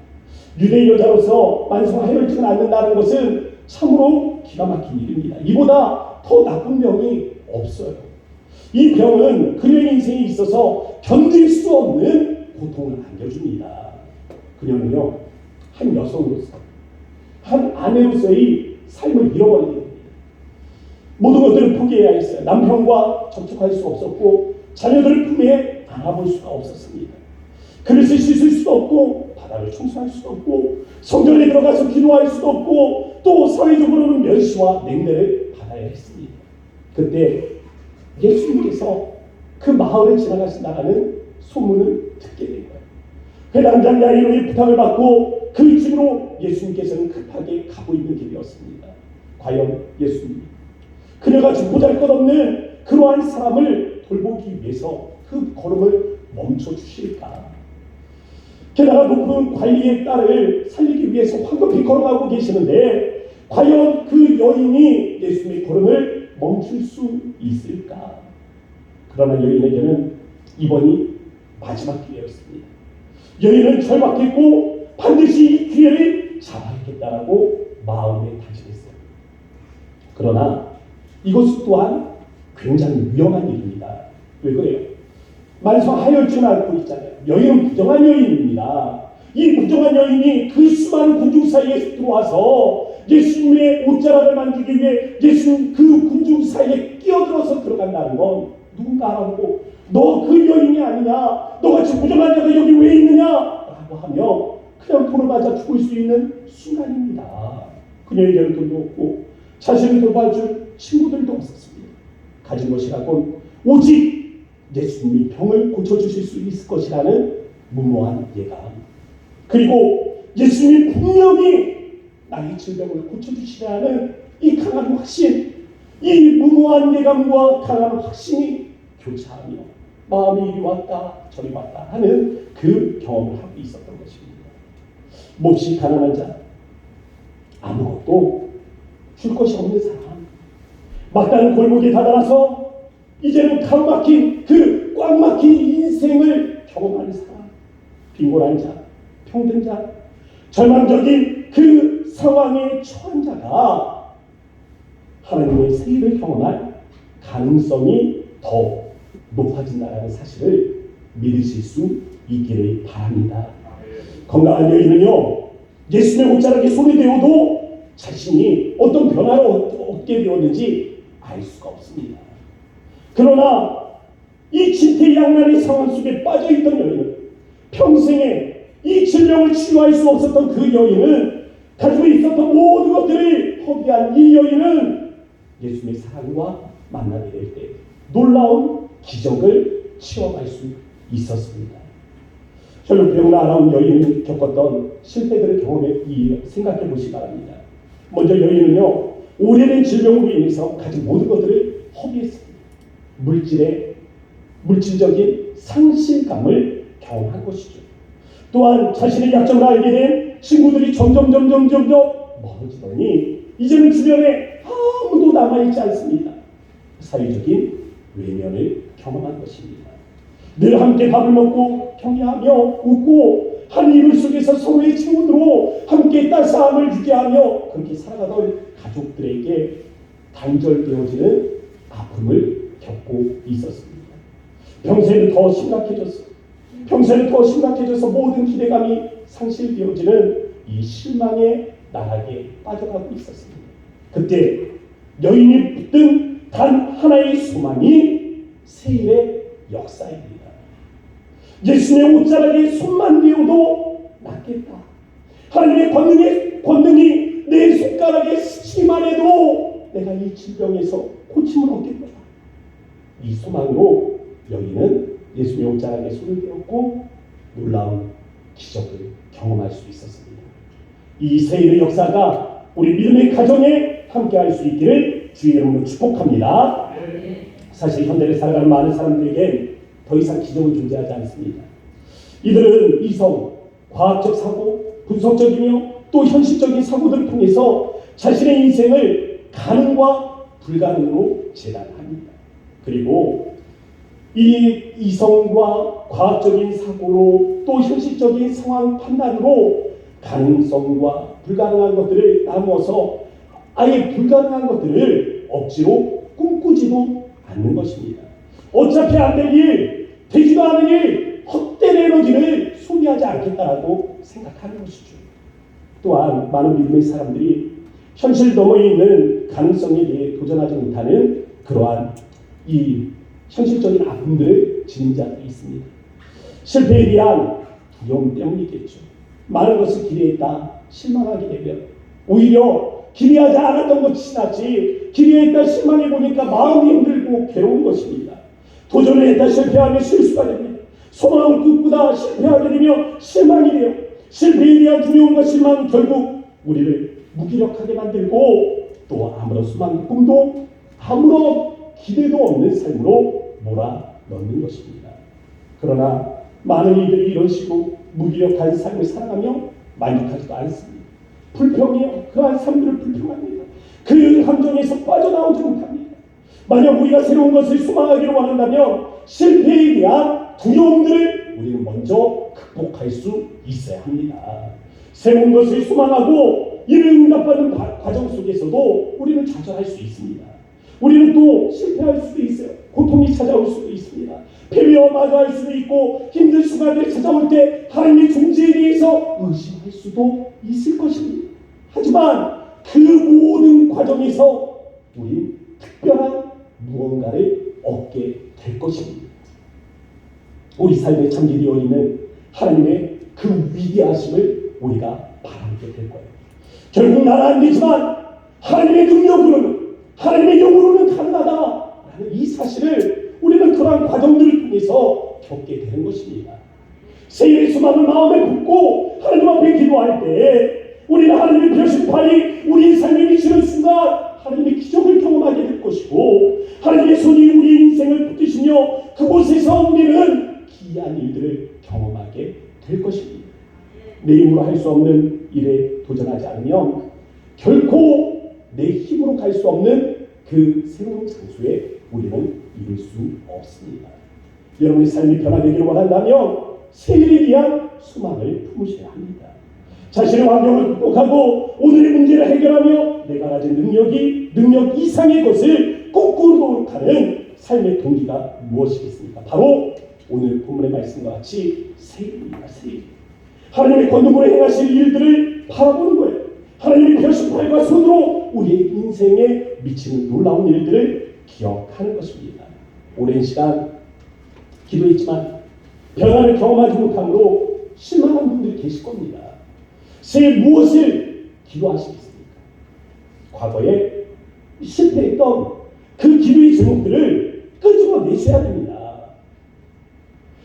유대 여자로서 만성 하혈증을 앓는다는 것은 참으로 기가 막힌 일입니다. 이보다 더 나쁜 병이 없어요. 이 병은 그녀의 인생에 있어서 견딜 수 없는 고통을 안겨줍니다. 그녀는요, 한 여성으로서, 한 아내로서의 삶을 잃어버리게 됩니다. 모든 것들을 포기해야 했어요. 남편과 접촉할 수 없었고, 자녀들을 품에 안아볼 수가 없었습니다. 그릇을 씻을 수도 없고, 바닥을 청소할 수도 없고, 성전에 들어가서 기도할 수도 없고, 또 사회적으로는 멸시와 냉대를 받아야 했습니다. 그때 예수님께서 그 마을을 지나가신다는 소문을 듣게 된 거예요. 회당장 야이로의 부탁을 받고 그 집으로 예수님께서는 급하게 가고 있는 길이었습니다. 과연 예수님, 그녀가 보잘것없는 그러한 사람을 돌보기 위해서 그 걸음을 멈춰 주실까? 게다가 높은 관리의 딸을 살리기 위해서 황급히 걸어가고 계시는데 과연 그 여인이 예수님의 걸음을 멈출 수 있을까? 그러나 여인에게는 이번이 마지막 기회였습니다. 여인은 절박했고 반드시 이 기회를 잡아야겠다라고 마음에 다짐했어요. 그러나 이것 또한 굉장히 위험한 일입니다. 왜 그래요? 만성 하혈증을 앓고 있잖아요. 여인은 부정한 여인입니다. 이 부정한 여인이 그 수많은 군중 사이에 들어와서 예수님의 옷자락을 만지기 위해 예수님 그 군중 사이에 끼어들어서 들어간다는 건 누군가 알아보고 너 그 여인이 아니냐? 너같이 부정한 자가 여기 왜 있느냐? 라고 하며 그냥 돌을 맞아 죽을 수 있는 순간입니다. 그녀에게는 돈도 없고 자신을 돌봐줄 친구들도 없었습니다. 가진 것이라곤 오직 예수님이 병을 고쳐주실 수 있을 것이라는 무모한 예감, 그리고 예수님이 분명히 나의 질병을 고쳐주시라는 이 강한 확신, 이 무모한 예감과 강한 확신이 교차하며 마음이 이리 왔다 저리 왔다 하는 그 경험을 하고 있었던 것입니다. 몹시 가난한 자, 아무것도 줄 것이 없는 사람, 막다른 골목에 다다라서 이제는 가로막힌 그 꽉 막힌 인생을 경험하는 사람, 빈곤한 자, 평등자, 절망적인 그 상황에 처한 자가 하나님의 세일을 경험할 가능성이 더 높아진다는 사실을 믿으실 수 있기를 바랍니다. 건강한 여인은요, 예수님의 옷자락에 손이 대어도 자신이 어떤 변화를 얻게 되었는지 알 수가 없습니다. 그러나 이 진퇴양난의 상황 속에 빠져있던 여인은, 평생에 이 질병을 치유할 수 없었던 그 여인은, 가지고 있었던 모든 것들을 허비한 이 여인은 예수님의 사랑과 만나게 될 때 놀라운 기적을 체험할 수 있었습니다. 혈루병을 앓아온 여인이 겪었던 실패들을 생각해 보시기 바랍니다. 먼저 여인은요, 오래된 질병으로 인해서 가진 모든 것들을 허비했습니다. 물질적인 상실감을 경험한 것이죠. 또한 자신의 약점을 알게 된 친구들이 점점 멀어지더니 이제는 주변에 아무도 남아있지 않습니다. 사회적인 외면을 경험한 것입니다. 늘 함께 밥을 먹고 경의하며 웃고 한 이불 속에서 서로의 체온으로 함께 따스함을 유지하며 그렇게 살아가던 가족들에게 단절되어지는 아픔을 겪고 있었습니다. 병세는 더 심각해져서 모든 기대감이 상실되어지는 이 실망의 나락에 빠져가고 있었습니다. 그때 여인이 붙든 단 하나의 소망이 세일의 역사입니다. 예수님의 옷자락에 손만 대어도 낫겠다. 하나님의 권능이 내 손가락에 스치기만 해도 내가 이 질병에서 고침을 얻겠다. 이 소망으로 여인은 예수님의 옷자락에 손을 대었고 놀라운 기적을 경험할 수 있었습니다. 이 세일의 역사가 우리 믿음의 가정에 함께할 수 있기를 주의 이름으로 축복합니다. 사실 현대를 살아가는 많은 사람들에게 더 이상 기적은 존재하지 않습니다. 이들은 이성, 과학적 사고, 분석적이며 또 현실적인 사고들을 통해서 자신의 인생을 가능과 불가능으로 재단합니다. 그리고 이 이성과 과학적인 사고로 또 현실적인 상황 판단으로 가능성과 불가능한 것들을 나누어서 아예 불가능한 것들을 억지로 꿈꾸지도 않는 것입니다. 어차피 안 될 일, 되지도 않은 일, 헛된 에너지를 소비하지 않겠다라고 생각하는 것이죠. 또한 많은 믿음의 사람들이 현실 너머에 있는 가능성에 대해 도전하지 못하는 그러한 이 현실적인 아픔들을 지닌 자들이 있습니다. 실패에 대한 두려움 때문이겠죠. 많은 것을 기대했다 실망하게 되면 오히려 기대하지 않았던 것이 지났지, 기대했다 실망해 보니까 마음이 힘들고 괴로운 것입니다. 도전을 했다 실패하면 실수가 됩니다. 소망을 꿈꾸다 실패하게 되면 실망이 돼요. 실패에 대한 두려움과 실망은 결국 우리를 무기력하게 만들고 또 아무런 소망, 꿈도 아무런 기대도 없는 삶으로 몰아넣는 것입니다. 그러나 많은 이들이 이런 식으로 무기력한 삶을 살아가며 만족하지도 않습니다. 불평이요. 그러한 삶들을 불평합니다. 그 함정에서 빠져나오지 못합니다. 만약 우리가 새로운 것을 소망하기로 원한다면 실패에 대한 두려움들을 우리는 먼저 극복할 수 있어야 합니다. 새로운 것을 소망하고 이를 응답하는 과정 속에서도 우리는 좌절할 수 있습니다. 우리는 또 실패할 수도 있어요. 고통이 찾아올 수도 있습니다. 패배와 마주할 수도 있고 힘든 순간들이 찾아올 때 하나님의 존재에 대해서 의심할 수도 있을 것입니다. 하지만 그 모든 과정에서 우린 특별한 무언가를 얻게 될 것입니다. 우리 삶에 잠기되어 있는 하나님의 그 위대하심을 우리가 바라게 될 거예요. 결국 나는 안 되지만 하나님의 능력으로는, 하나님의 영으로는 가능하다라는 이 사실을 우리는 그러한 과정들을 통해서 겪게 되는 것입니다. 세일의 소망을 마음에 품고 하나님 앞에 기도할 때 우리는 하나님의 벼슬팔이 우리의 삶에 미치는 순간 하나님의 기적을 경험하게 될 것이고 하나님의 손이 우리의 인생을 붙드시며 그곳에서 우리는 기이한 일들을 경험하게 될 것입니다. 내 힘으로 할 수 없는 일에 도전하지 않으면 결코 내 힘으로 갈 수 없는 그 새로운 장소에 우리는 이룰 수 없습니다. 여러분의 삶이 변화되기를 원한다면 세일에 대한 소망을 품으셔야 합니다. 자신의 환경을 극복하고 오늘의 문제를 해결하며 내가 가진 능력 이상의 것을 거꾸로 노력하는 삶의 동기가 무엇이겠습니까? 바로 오늘 본문의 말씀과 같이 세일입니다. 세일. 하나님의 건너물에 행하실 일들을 바라보는 거예요. 하나님의 펴신 팔과 손으로 우리의 인생에 미치는 놀라운 일들을 기억하는 것입니다. 오랜 시간 기도했지만 변화를 경험하지 못함으로 실망한 분들이 계실 겁니다. 새해 무엇을 기도하시겠습니까? 과거에 실패했던 그 기도의 제목들을 끄집어내셔야 됩니다.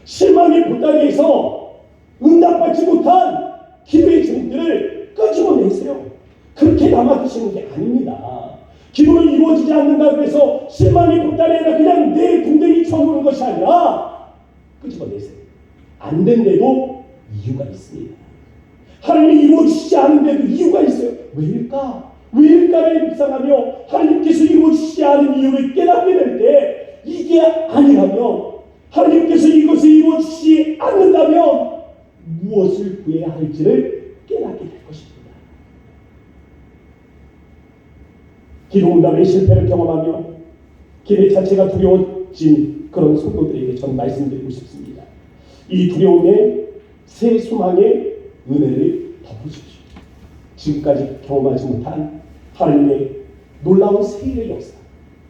실망의 보따리에서 응답받지 못한 기도의 제목들을 끄집어내세요. 그렇게 남아두시는 게 아닙니다. 기도는 이루어지지 않는다고 해서 실망의 보따리에다 그냥 내 궁뎅이 쳐놓는 것이 아니라 끄집어내세요. 안 된데도 이유가 있습니다. 하나님이 이루어지지 않은데도 이유가 있어요. 왜일까? 왜일까를 묵상하며 하나님께서 이루어지지 않은 이유를 깨닫게 될 때 이게 아니라면 하나님께서 이것을 이루어지지 않는다면 무엇을 구해야 할지를 깨닫게 될 것입니다. 기도 응답의 실패를 경험하며 기대 자체가 두려워진 그런 성도들에게 저는 말씀드리고 싶습니다. 이 두려움에 새 소망의 은혜를 덮어주십시오. 지금까지 경험하지 못한 하나님의 놀라운 세일의 역사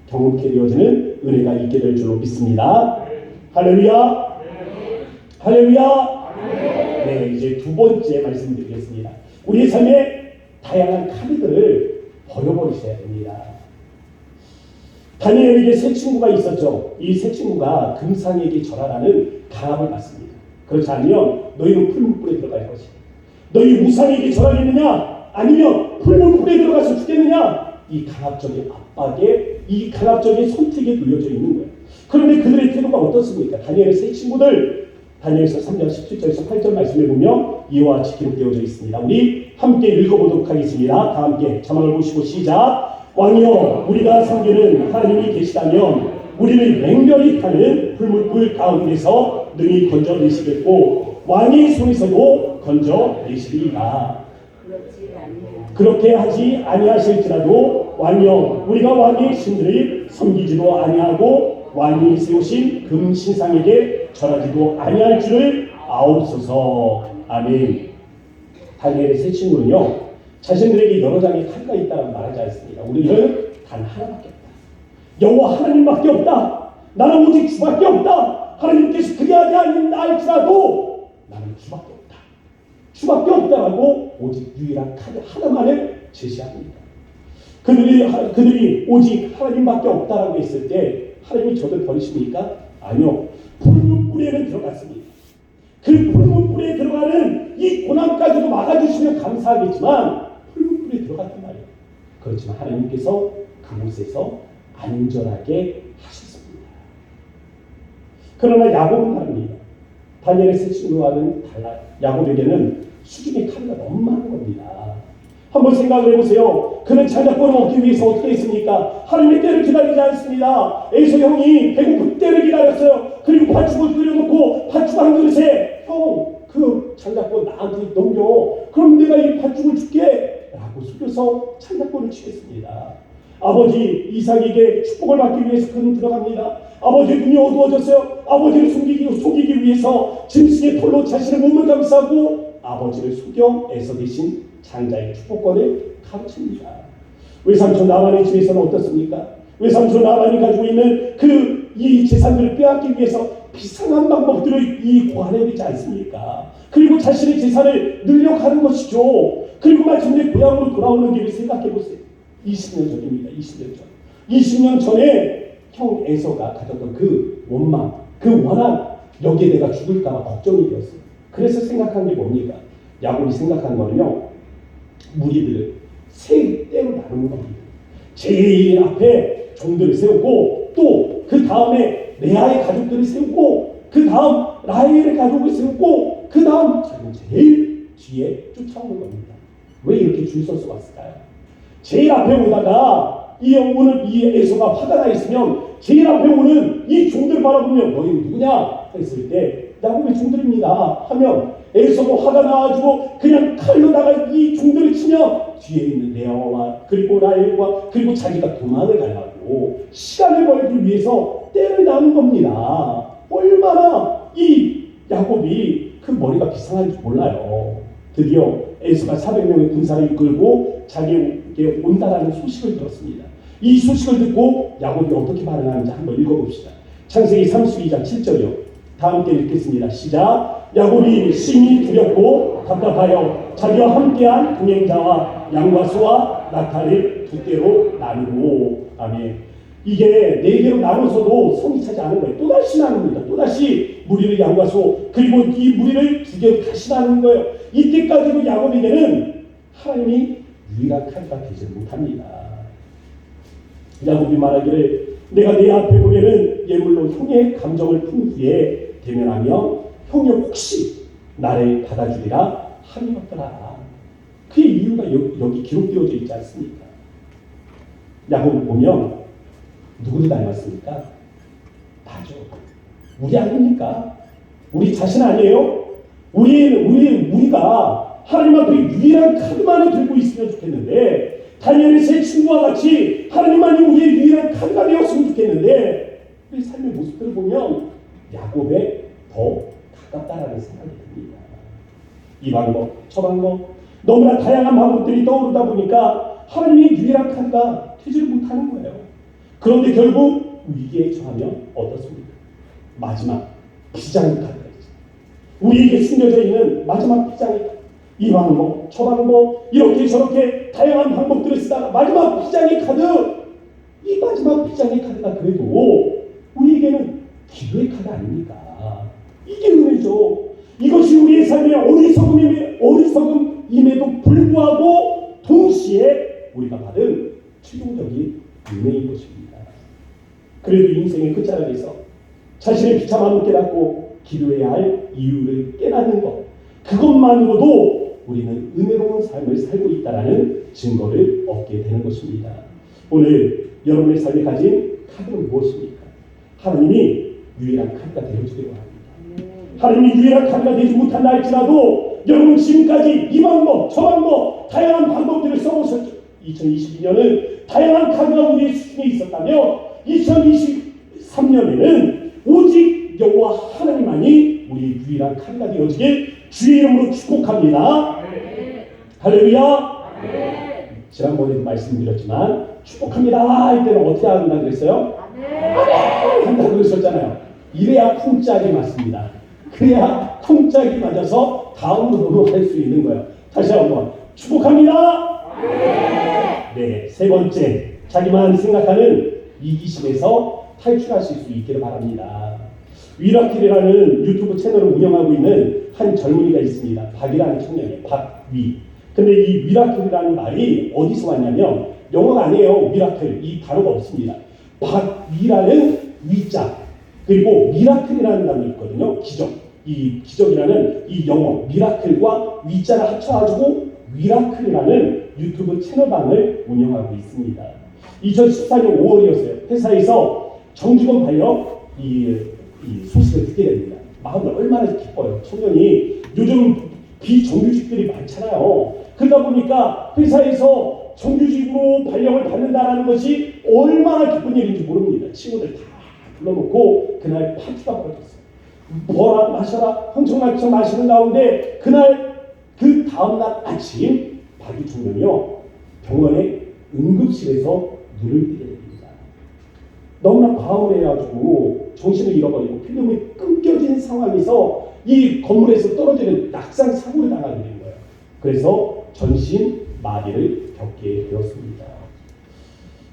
경험케 되어지는 은혜가 있게 될 줄로 믿습니다. 할렐루야. 할렐루야. 네, 이제 두 번째 말씀드리겠습니다. 우리의 삶에 다양한 카드들을 버려버리셔야 됩니다. 다니엘에게 세 친구가 있었죠. 이 세 친구가 금상에게 절하라는 강압을 받습니다. 그렇지 않으면 너희는 풀무불에 들어갈 것이다. 너희 우상에게 절하겠느냐 아니면 풀무불에 들어가서 죽겠느냐. 이 강압적인 압박에 이 강압적인 선택에 놓여져 있는 거예요. 그런데 그들의 태도가 어떻습니까? 다니엘의 세 친구들 다니엘서 3장 17절에서 8절 말씀을 보면 이와 같이 기록되어져 있습니다. 우리 함께 읽어보도록 하겠습니다. 다 함께 자막을 보시고 시작. 왕이여 우리가 섬기는 하나님이 계시다면 우리를 맹렬히 타는 풀무불 가운데서 능히 건져내시겠고 왕의 손에서도 건져내시리이다. 그렇게 하지 아니하실지라도 왕이여 우리가 왕의 신들을 섬기지도 아니하고 왕이 세우신 금신상에게 절하지도 아니할 줄을 아옵소서. 아멘. 다니엘의 세 친구는요 자신들에게 여러 장의 칼가 있다는 말하지 않습니다. 우리는 단 하나밖에 없다. 여호와 하나님밖에 없다. 나는 오직 주밖에 없다. 하나님께서 그리하지 않는다 할지라도 나는 주밖에 없다. 주밖에 없다라고 오직 유일한 카드 하나만을 제시합니다. 그들이 오직 하나님밖에 없다라고 했을 때 하나님이 저들 버리십니까? 아니요. 풀무불에는 들어갔습니다. 그 풀무불에 들어가는 이 고난까지도 막아주시면 감사하겠지만 풀무불에 들어갔단 말이에요. 그렇지만 하나님께서 그곳에서 안전하게 하셨습니다. 그러나 야곱은 다릅니다. 다니엘의 세 친구와는 달라요. 야곱에게는 수중의 칼이 너무 많은 겁니다. 한번 생각을 해보세요. 그는 자녀권을 얻기 위해서 어떻게 했습니까? 하나님의 때를 기다리지 않습니다. 에서 형이 배고픈 때를 기다렸어요. 그리고 팥죽을 끓여놓고 팥죽 한 그릇에 형 그 장자권 나한테 넘겨. 그럼 내가 이 팥죽을 줄게 라고 속여서 장자권을 취했습니다. 아버지 이삭에게 축복을 받기 위해서 그는 들어갑니다. 아버지의 눈이 어두워졌어요. 아버지를 속이기 위해서 짐승의 털로 자신의 몸을 감싸고 아버지를 속여 에서 대신 장자의 축복권을 가르칩니다. 외삼촌 나만의 집에서는 어떻습니까? 외삼촌 나만이 가지고 있는 이 재산들을 빼앗기 위해서 비상한 방법들을 고안해내지 않습니까? 그리고 자신의 재산을 늘려가는 것이죠. 그리고 마침내 고향으로 돌아오는 길을 생각해보세요. 20년 전입니다. 20년 전. 20년 전에 형 에서가 가졌던 그 원망, 그 원한, 여기에 내가 죽을까봐 걱정이 되었어요. 그래서 생각한 게 뭡니까? 야곱이 생각한 거는요, 무리들을 세 때로 나누는 겁니다. 제일 앞에 종들을 세우고 또 그 다음에 레아의 가족들을 세우고 그 다음 라헬의 가족을 세우고 그 다음 자기는 제일 뒤에 쫓아오는 겁니다. 왜 이렇게 줄 서서 왔을까요? 제일 앞에 오다가 오늘 이 에서가 화가 나 있으면 제일 앞에 오는 이 종들 바라보면 너희는 누구냐 했을 때 야곱의 종들입니다 하면 에서가 화가 나가지고 그냥 칼로다가 이 종들을 치면 뒤에 있는 레아와 그리고 라헬과 그리고 자기가 도망을 가려고 시간을 벌기 위해서 때를 나눈 겁니다. 얼마나 이 야곱이 그 머리가 비상한 줄 몰라요. 드디어 에서가 400명의 군사를 이끌고 자기에게 온다라는 소식을 들었습니다. 이 소식을 듣고 야곱이 어떻게 반응하는지 한번 읽어봅시다. 창세기 32장 7절이요. 다 함께 읽겠습니다. 시작. 야곱이 심히 두렵고 답답하여 자기와 함께한 동행자와 양과 소와 낙타를 두 떼로 나누고. 아멘. 이게 네 개로 나눠서도 손이 차지 않은 거예요. 또다시 나눕니다. 또다시 무리를 양과 소, 그리고 이 무리를 두 개로 다시 나누는 거예요. 이때까지도 야곱에게는 하나님이 유일한 칼가 되지 못합니다. 야곱이 말하기를 내가 내 앞에 보면은 예물로 형의 감정을 푼 후에 대면하며 형이 혹시 나를 받아주리라 하리였더라. 그의 이유가 여기 기록되어져 있지 않습니까? 야곱을 보면 누구를 닮았습니까? 나죠. 우리 아닙니까? 우리 자신 아니에요? 우리가 하나님 앞에 유일한 카드만을 들고 있으면 좋겠는데, 다니엘의 세 친구와 같이 하나님만이 우리의 유일한 카드가 되었으면 좋겠는데, 우리 삶의 모습들을 보면 야곱에 더 가깝다라는 생각이 듭니다. 이 방법, 저 방법, 너무나 다양한 방법들이 떠오르다 보니까 하나님의 유일한 카드가 되지를 못하는 거예요. 그런데 결국 위기에 처하면 어떻습니까? 마지막 비장의 카드가 있어요. 우리에게 숨겨져 있는 마지막 비장의 카드. 이 방법, 저 방법, 이렇게 저렇게 다양한 방법들을 쓰다가 마지막 비장의 카드, 이 마지막 비장의 카드가 그래도 우리에게는 기도의 카드 아닙니까? 이게 은혜죠. 이것이 우리의 삶의 어리석음임에도 불구하고 동시에 우리가 받은 최종적인 은혜인 것입니다. 그래도 인생의 끝자락에서 자신의 비참함을 깨닫고 기도해야 할 이유를 깨닫는 것, 그것만으로도 우리는 은혜로운 삶을 살고 있다는 증거를 얻게 되는 것입니다. 오늘 여러분의 삶에 가진 카드는 무엇입니까? 하나님이 유일한 카드가 되어주기로 합니다. 하나님이 유일한 카드가 되지 못한다 할지라도 여러분 지금까지 이 방법, 저 방법, 다양한 방법들을 써보셨죠. 2022년은 다양한 카드가 우리의 수중에 있었다며 2023년에는 오직 여호와 하나님만이 우리의 유일한 카드가 되어지길 주의 이름으로 축복합니다. 할렐루야. 지난번에도 말씀드렸지만 축복합니다 할 때는 어떻게 한다 그랬어요? 아멘 한다 그러셨잖아요. 이래야 쿵짝이 맞습니다. 그래야 쿵짝이 맞아서 다음으로 할 수 있는 거예요. 다시 한번 축복합니다. 네, 세 번째, 자기만 생각하는 이기심에서 탈출하실 수 있기를 바랍니다. 위라클이라는 유튜브 채널을 운영하고 있는 한 젊은이가 있습니다. 박이라는 청년이에요. 박위. 근데 이 미라클이라는 말이 어디서 왔냐면 영어가 아니에요. 미라클 이 단어가 없습니다. 박위라는 위자 그리고 미라클이라는 단어가 있거든요. 기적. 이 기적이라는 이 영어 미라클과 위자를 합쳐가지고 위라클이라는 유튜브 채널방을 운영하고 있습니다. 2014년 5월이었어요. 회사에서 정직원 발령 이 소식을 듣게 됩니다. 마음이 얼마나 기뻐요. 청년이 요즘 비정규직들이 많잖아요. 그러다 보니까 회사에서 정규직으로 발령을 받는다는 것이 얼마나 기쁜 일인지 모릅니다. 친구들 다 불러놓고 그날 파티가 벌어졌어요. 뭐라 마셔라 흥청망청 마시는 가운데 그날 그 다음날 아침 박이 청년이요 병원의 응급실에서 눈을 뜨게 됩니다. 너무나 과음해가지고 정신을 잃어버리고 필름이 끊겨진 상황에서 이 건물에서 떨어지는 낙상 사고를 당하게 된 거예요. 그래서 전신 마비를 겪게 되었습니다.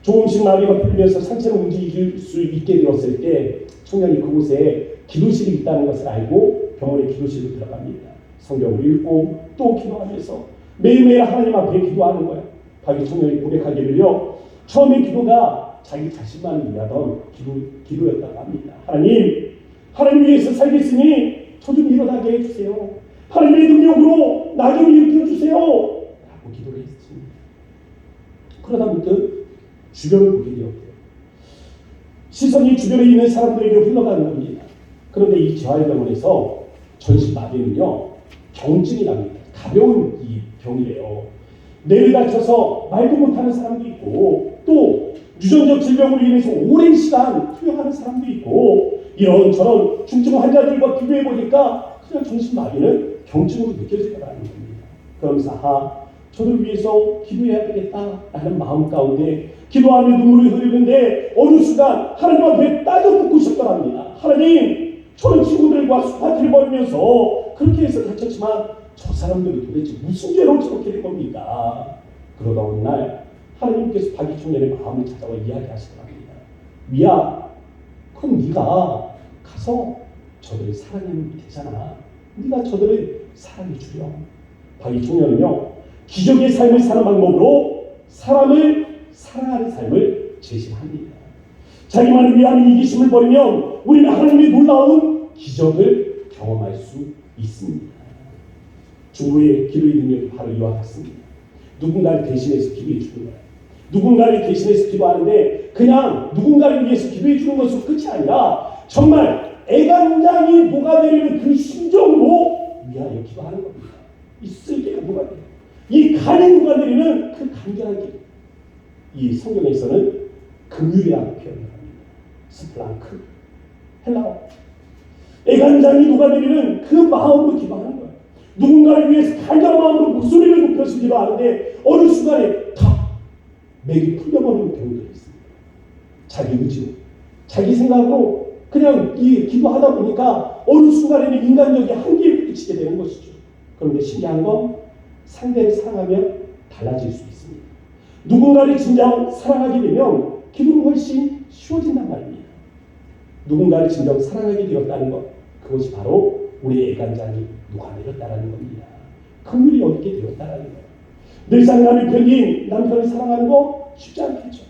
조금씩 마비가 풀리면서 상체를 움직일 수 있게 되었을 때 청년이 그곳에 기도실이 있다는 것을 알고 병원의 기도실로 들어갑니다. 성경을 읽고 또 기도하면서 매일매일 하나님 앞에 기도하는 거예요. 박이 청년이 고백하기를요. 처음에 기도가 자기 자신만을 위하던 기도였다고 합니다. 하나님 위해서 살겠으니 저 좀 일어나게 해주세요. 하나님의 능력으로 나 좀 일으켜주세요. 라고 기도를 했습니다. 그러다 문득 주변을 보게 되었대요. 시선이 주변에 있는 사람들에게 흘러가는 겁니다. 그런데 이 재활병원에서 전신마비는요 경증이 납니다. 가벼운 이 병이래요. 뇌를 다쳐서 말도 못하는 사람도 있고 또 유전적 질병으로 인해서 오랜 시간 투여하는 사람도 있고 이런저런 중증 환자들과 비교해 보니까 그냥 정신마비는 경증으로 느껴지더라는 겁니다. 그러면서 저를 위해서 기도해야 되겠다 하는 마음 가운데 기도하며 눈물이 흐르는데 어느 순간 하나님 앞에 따져묻고 싶더랍니다. 하나님, 저는 친구들과 파티를 벌이면서 그렇게 해서 다쳤지만 저 사람들은 도대체 무슨 죄로 저렇게 된 겁니까? 그러다 어느 날 하나님께서 박이 청년의 마음을 찾아와 이야기하시더랍니다. 미야, 그럼 네가 가서 저들을 사랑하면 되잖아. 네가 저들을 사랑해 주렴. 박이 청년은요, 기적의 삶을 사는 방법으로 사람을 사랑하는 삶을 제시합니다. 자기만을 위한 이기심을 버리면 우리는 하나님의 놀라운 기적을 경험할 수 있습니다. 주의 기도의 능력이 바로 이와 같습니다. 누군가를 대신해서 기도해 주는 거예요. 누군가를 대신해서 기도하는데 그냥 누군가를 위해서 기도해 주는 것으로 끝이 아니라 정말 애간장이 녹아내리는 그 심정으로 위하여 기도하는 겁니다. 이 쓸개가 녹아내리는, 이 간이 녹아내리는 그 간절한 기도. 이 성경에서는 긍휼이라고 표현을 합니다. 스플랑크, 헬라어. 애간장이 녹아내리는 그 마음으로 기도하는 거예요. 누군가를 위해서 간절한 마음으로 목소리를 높여서 기도하는데 어느 순간에 탁 맥이 풀려버리는 경우도 있습니다. 자기 의지로, 자기 생각으로 그냥 이 기도하다 보니까 어느 순간에는 인간적인 한계에 부딪히게 되는 것이죠. 그런데 신기한 건 상대를 사랑하면 달라질 수 있습니다. 누군가를 진정 사랑하게 되면 기도는 훨씬 쉬워진단 말입니다. 누군가를 진정 사랑하게 되었다는 것, 그것이 바로 우리의 애간장이 녹아내렸다는 겁니다. 긍휼이 얻게 되었다는 거예요. 늘상 남편을 사랑하는 거 쉽지 않겠죠.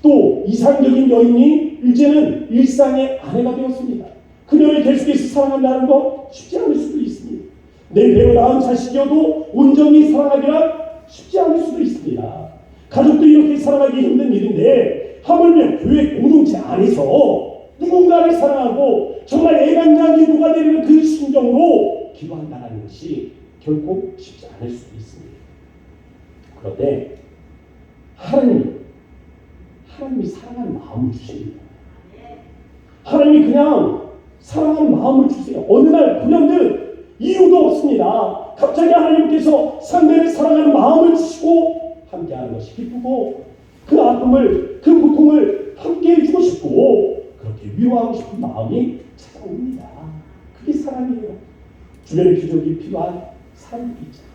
또 이상적인 여인이 이제는 일상의 아내가 되었습니다. 그녀를 계속해서 사랑한다는 거 쉽지 않을 수도 있습니다. 내 배로 낳은 자식이어도 온전히 사랑하기란 쉽지 않을 수도 있습니다. 가족도 이렇게 사랑하기 힘든 일인데 하물며 교회 공동체 안에서 누군가를 사랑하고 정말 애간장이 녹아내리는 그 심정으로 기도한다는 것이 결코 쉽지 않을 수도 있습니다. 그런데 하나님이 사랑하는 마음을 주십니다. 하나님이 그냥 사랑하는 마음을 주세요. 어느 날 그냥들 이유도 없습니다. 갑자기 하나님께서 상대를 사랑하는 마음을 주시고 함께하는 것이 기쁘고 그 아픔을, 그 고통을 함께 해주고 싶고 그렇게 위로하고 싶은 마음이 찾아옵니다. 그게 사랑이에요. 주변에 기적이 필요한 사람들이 있잖아요.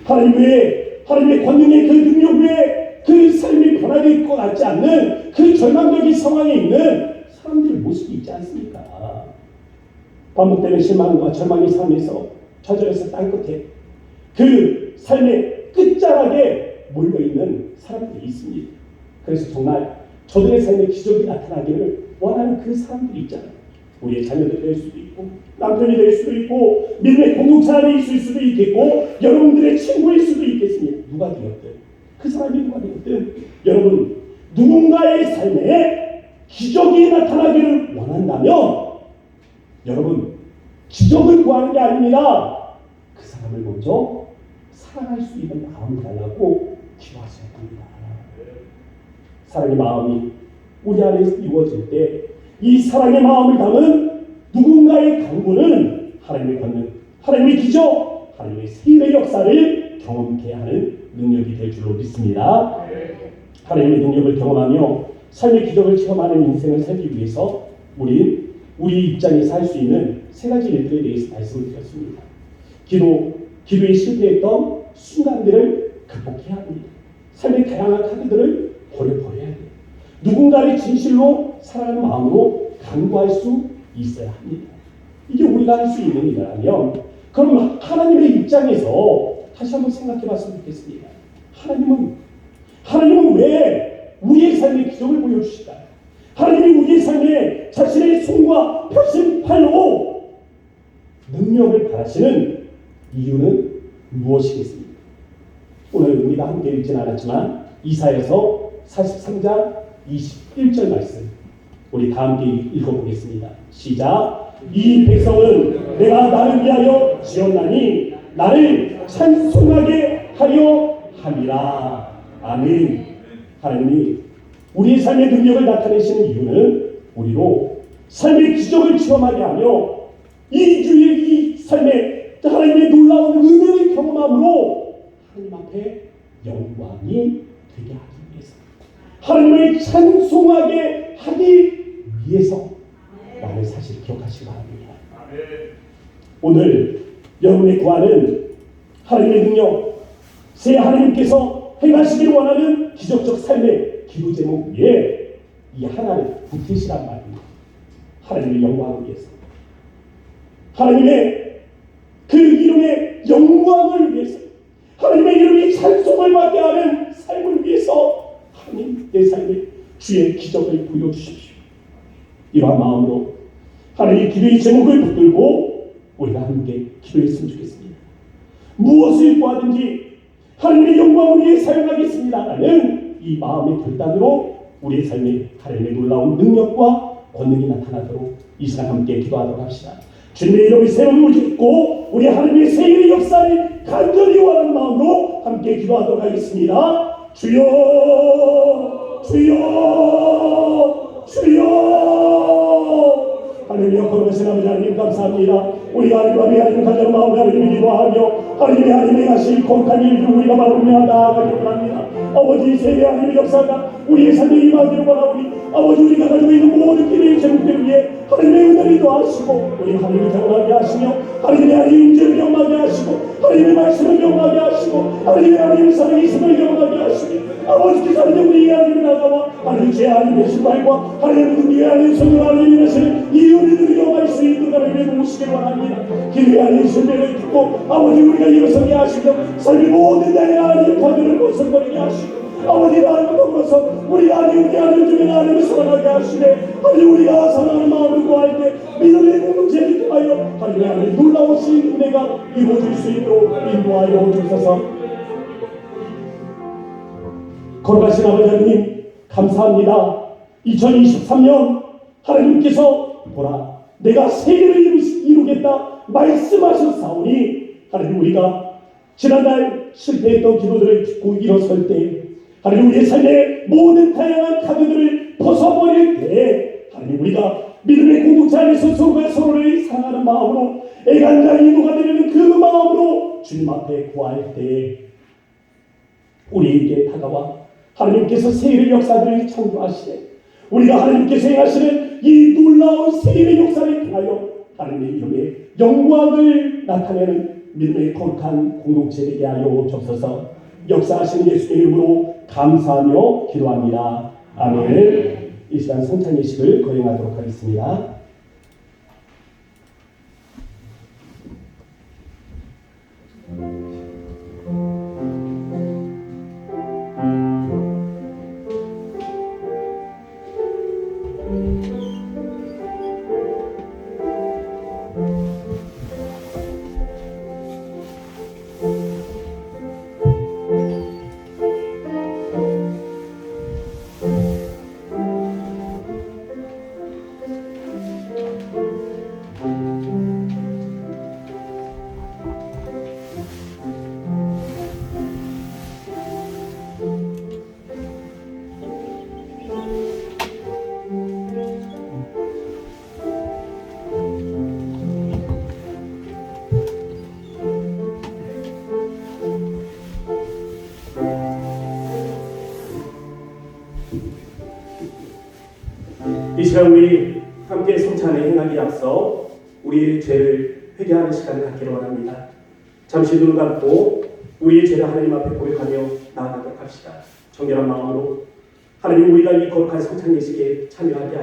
하나님 외에, 하나님의 권능의 그 능력 외에 그 삶이 변화될 것 같지 않는 그 절망적인 상황에 있는 사람들의 모습이 있지 않습니까? 반복되는 실망과 절망의 삶에서 좌절해서 땅끝에 그 삶의 끝자락에 몰려있는 사람들이 있습니다. 그래서 정말 저들의 삶에 기적이 나타나기를 원하는 그 사람들이 있잖아요. 우리의 자녀들 될 수도 있고 남편이 될 수도 있고 믿음의 공동체 안에 있을 수도 있겠고 여러분들의 친구일 수도 있겠습니다. 누가 되었든 그 사람이 누가 되었든 여러분 누군가의 삶에 기적이 나타나기를 원한다면 여러분 기적을 구하는 게 아닙니다. 그 사람을 먼저 사랑할 수 있는 마음을 달라고 기도하셔야 합니다. 사랑의 마음이 우리 안에 이루어질 때 이 사랑의 마음을 담은 누군가의 강구는 하나님의 권능, 하나님의 기적, 하나님의 세일의 역사를 경험케 하는 능력이 될 줄로 믿습니다. 하나님의 능력을 경험하며 삶의 기적을 체험하는 인생을 살기 위해서 우리 입장에서 할 수 있는 세 가지 일들에 대해서 말씀을 드렸습니다. 기도에 실패했던 순간들을 극복해야 합니다. 삶의 다양한 카드들을 버려야 돼요. 누군가를 진실로 사랑하는 마음으로 간구할 수 있어야 합니다. 이게 우리가 할 수 있는 일이라면 그럼 하나님의 입장에서 다시 한번 생각해 봤으면 좋겠습니다. 하나님은 왜 우리의 삶에 기적을 보여주실까요? 하나님이 우리의 삶에 자신의 손과 펴신 팔로 능력을 바라시는 이유는 무엇이겠습니까? 오늘 우리가 함께 읽지는 않았지만 이사야서 43장 21절 말씀 우리 다 함께 읽어보겠습니다. 시작. 이 백성은 내가 나를 위하여 지었나니 나를 찬송하게 하려 함이라. 아멘. 하나님이 우리의 삶의 능력을 나타내시는 이유는 우리로 삶의 기적을 체험하게 하며 이 주의 이 삶에 하나님의 놀라운 은혜를 경험함으로 하나님 앞에 영광이 되게 하기 위해서, 하나님을 찬송하게 하기 위해서 나를 사실 기억하시기 바랍니다. 오늘 여러분의 구하는 하나님의 능력, 새 하나님께서 행하시기를 원하는 기적적 삶의 기도 제목 위에 이 하나를 붙이시란 말입니다. 하나님의 영광을 위해서, 하나님의 그 이름의 영광을 위해서, 하나님의 이름이 찬송을 받게 하는 삶을 위해서 하나님 내 삶에 주의 기적을 보여주십시오. 이러한 마음으로 하나님의 기도의 제목을 붙들고 우리가 함께 기도했으면 좋겠습니다. 무엇을 구하든지 하나님의 영광을 위해 사용하겠습니다라는 이 마음의 결단으로 우리의 삶에 하나님의 놀라운 능력과 권능이 나타나도록 이 시간 함께 기도하도록 합시다. 주님의 이름을 세움을 짓고 우리 하나님의 세일의 역사를 간절히 원하는 마음으로 함께 기도하도록 하겠습니다. 주여, 주여, 주여. 하나님의 거룩하신 아버지 하나님 감사합니다. 우리 하나님 가정 마음 하나님을 기도하며 하나님의 하실 거룩한 일을 우리가 바라보며 나아가기 원합니다. 아버지 세계 하나님의 역사가 우리의 삶에 임하기를 원하오니 아버지 우리가 가지고 있는 모든 기도의 제목들을 위해 하나님의 은혜를 더하시고 우리 하나님을 경험하게 하시며 하나님의 인재를 경험하게 하시고 하나님의 말씀을 경험하게 하시고 하나님의 사랑의 있음을 경험하게 하시며 아버지께서 우리 하나님을 나가와 하나님 제 하나님의 신발과 하나님의 우리 하나님의 성령 하나님의 하시는 이 은혜를 경험할 수 있는 하나님의 모시기를 원합니다. 기도의 하나님의 신뢰를 듣고 아버지 우리가 일어서게 하시며 삶의 모든 날에 하나님의 가면을 벗어버리게 하시고 아버지 나를 더불어서 우리 아들 중에 하나님을 사랑하게 하시네. 하나님 우리가 사랑하는 마음을 구할 때 믿음의 공동체를 통하여 하나님 놀라우신 은혜가 이루어질 수 있도록 인도하여 주소서. 거룩하신 아버지 하나님 감사합니다. 2023년 하나님께서 보라 내가 세계를 이루겠다 말씀하셨사오니 하나님 우리가 지난날 실패했던 기도들을 듣고 일어설 때 하나님 우리의 삶의 모든 다양한 카드들을 벗어버릴 때 하나님 우리가 믿음의 공동체 안에서 서로가 서로를 사랑하는 마음으로 애간장 인도가 되는 그 마음으로 주님 앞에 구할 때 우리에게 다가와 하나님께서 세일의 역사들을 창조하시네. 우리가 하나님께서 행하시는 이 놀라운 세일의 역사를 통하여 하나님의 이름의 영광을 나타내는 믿음의 거룩한 공동체 되게 하여 주옵소서. 역사하시는 예수의 이름으로 감사하며 기도합니다. 아멘. 이 시간 성찬 예식을 거행하도록 하겠습니다. 이 시간 우리 함께 성찬에 행하기 앞서 우리의 죄를 회개하는 시간을 갖기를 원합니다. 잠시 눈을 감고 우리의 죄를 하나님 앞에 고백하며 나아가도록 합시다. 정결한 마음으로 하나님 우리가 이 거룩한 성찬 예식에 참여하게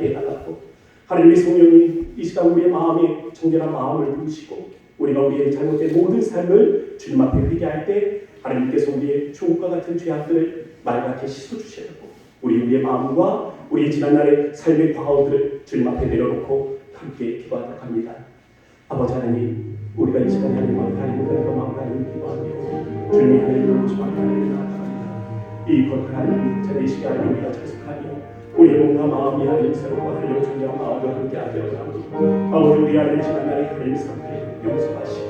해달라고 하나님의 성령이 이 시간 우리의 마음에 정결한 마음을 부으시고 우리가 우리의 잘못된 모든 삶을 주님 앞에 회개할 때 하나님께서 우리의 주옥과 같은 죄악들을 맑게 씻어주시라고 우리의 마음과 우리의 지난날의 삶의 과오들을 주님 앞에 내려놓고 함께 기도하도록 합니다. 아버지 하나님, 우리가 이 시간에 하나님 앞에 하나님과 마음과 하나님 기도하며 주님의 하나님을 모시고 하나님을 나아갑니다. 이 거룩한 하나님 자의 시간에 우리가 참석하며 우리의 몸과 마음이 하나님 새롭고 하나님 정결한 마음과 함께 하되어서 아버지 우리 하나님 지난날의 하나님 삶을 용서하시고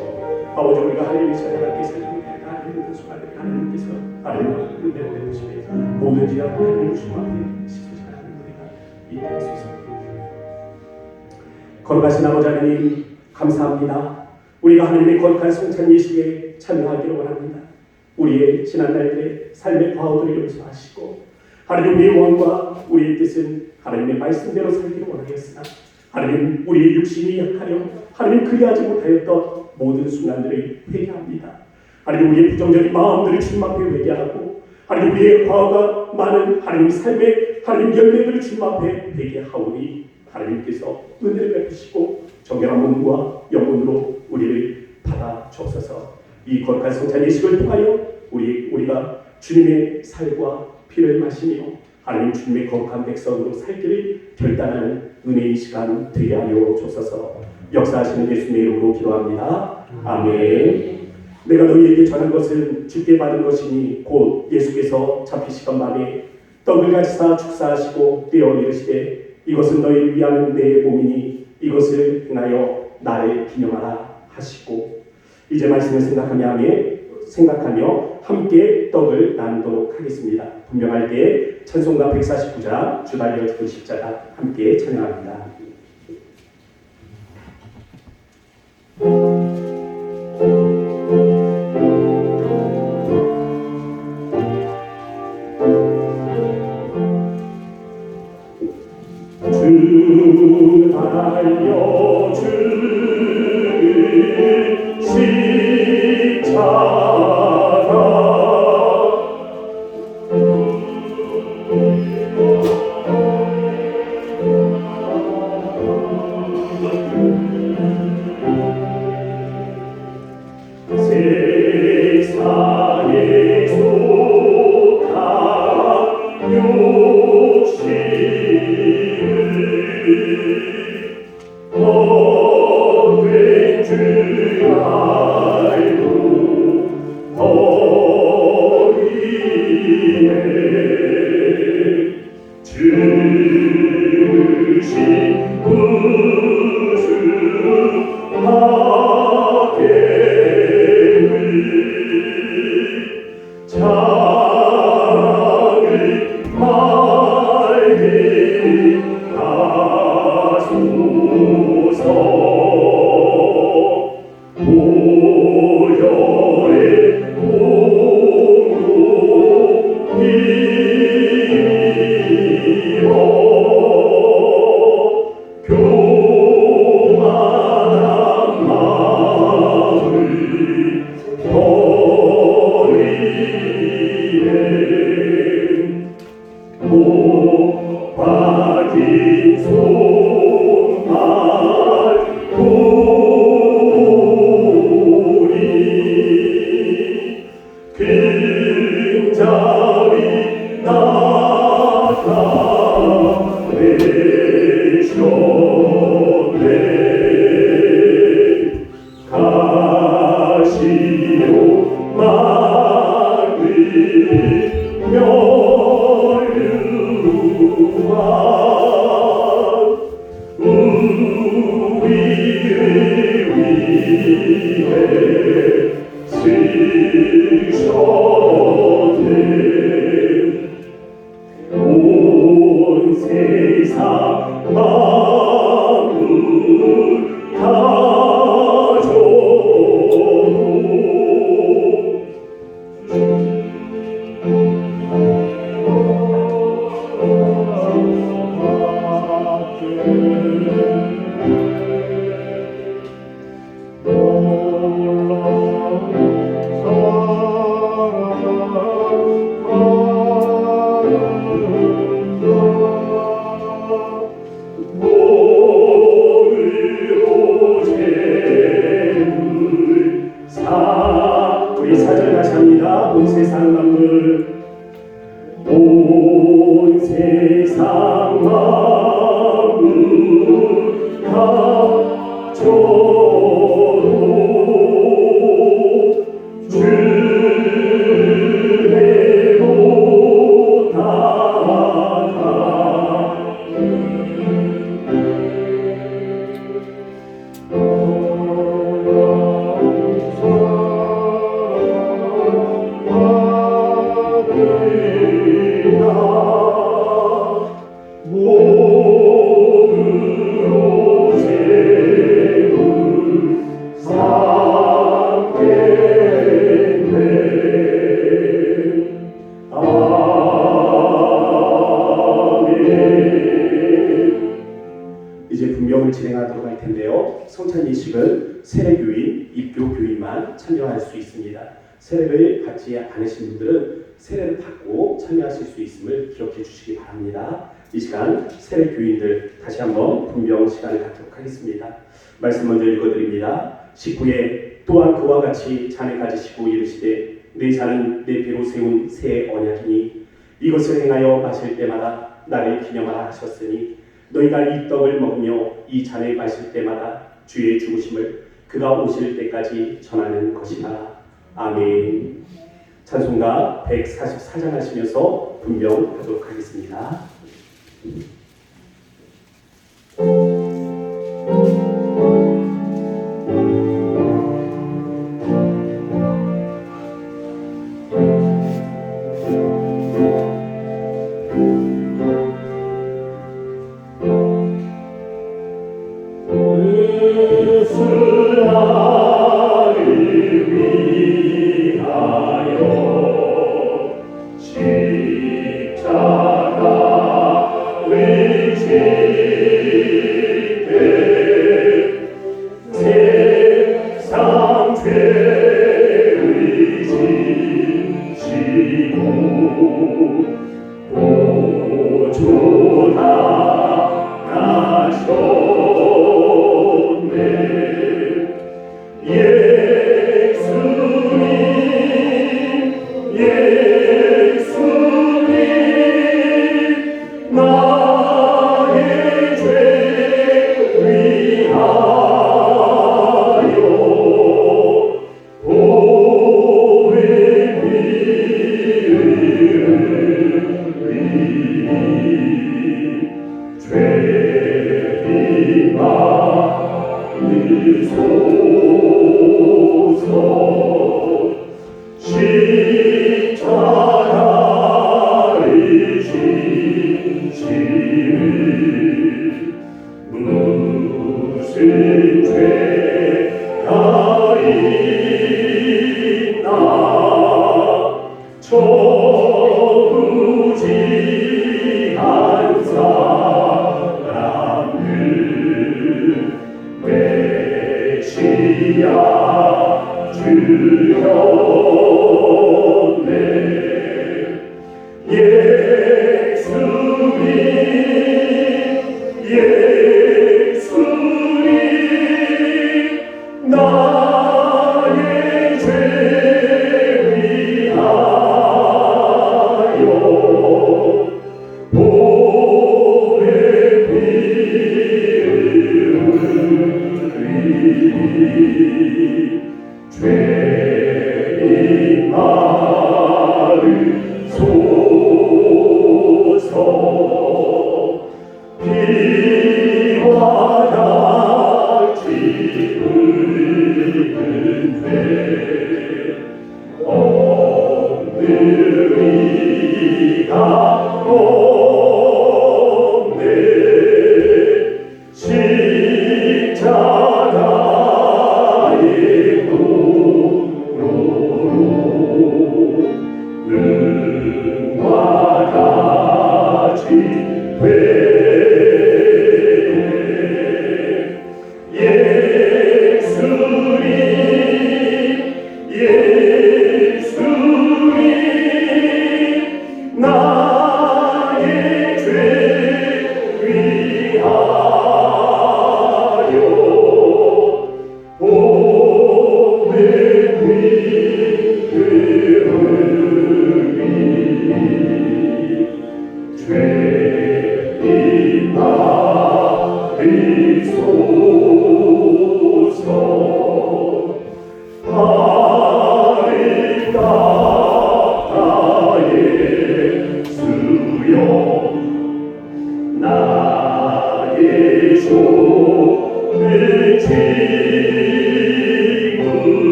아버지 우리가 하나님의 시간에 함께 살고 하나님의 수많은 하나님께서 하나님과 은혜를 내주시며 모든 지하 하나님 주님 앞에 이 땅에 솟아 거룩하신 아버지 하나님 감사합니다. 우리가 하나님의 거룩한 성찬 예식에 참여하기를 원합니다. 우리의 지난날의 삶의 과오들을 용서하시고 하나님 우리의 원과 우리의 뜻은 하나님의 말씀대로 살기를 원하였으나 하나님 우리의 육신이 약하여 하나님 그리하지 못하였던 모든 순간들을 회개합니다. 하나님 우리의 부정적인 마음들을 주님 앞에 회개하고 하나님 우리의 과오가 많은 하나님 삶의 하나님 열매들을 주님 앞에 회개하오니 하나님께서 은혜를 베푸시고 정결한 몸과 영혼으로 우리를 받아 주옵소서. 이 거룩한 성찬 예식을 통하여 우리가 주님의 살과 피를 마시며 하나님 주님의 거룩한 백성으로 살기를 결단하는 은혜의 시간 되게 하여 주옵소서. 역사하시는 예수님의 이름으로 기도합니다. 아멘. 내가 너희에게 전한 것은 주께 받은 것이니 곧 예수께서 잡히시던 밤에 떡을 가지사 축사하시고 떼어 이르시되 이것은 너희를 위하는 내 몸이니 이것을 행하여 나를 기념하라 하시고 이제 말씀을 생각하며 함께 떡을 나누도록 하겠습니다. 분명할 때 찬송가 149장 주 달려 죽은 십자가 함께 찬양합니다. 주 달려 죽은 십자가 세상에 속한 욕심을 얻은 줄 알고 버리네 주신 구주하게 장을 말게 하소서 보혈의 공로 입어 교만한 마음을 버리네 못 박힌 손발 고리 근자위 나타내셨네 가시로 막을 멸류관 우리를 위해 쓰셨네 온 세상 만물 가져도 우리 사절 다시 합니다. 온 세상 만물 온 세상 만물 가져도 주대로 나아가 몸으로 기도를 진행하도록 할 텐데요. 성찬 예식은 세례교인, 입교교인만 참여할 수 있습니다. 세례를 받지 않으신 분들은 세례를 받고 참여하실 수 있음을 기억해 주시기 바랍니다. 이 시간 세례교인들 다시 한번 분명 시간을 갖도록 하겠습니다. 말씀 먼저 읽어드립니다. 19에 또한 그와 같이 잔을 가지시고 이르시되 내 잔은 내 배로 세운 새 언약이니 이것을 행하여 마실 때마다 나를 기념하라 하셨으니 너희가 이 떡을 먹으며 이 잔을 마실 때마다 주의 죽으심을 그가 오실 때까지 전하는 것이라. 아멘. 찬송가 144장 하시면서 분명하도록 하겠습니다. 예수님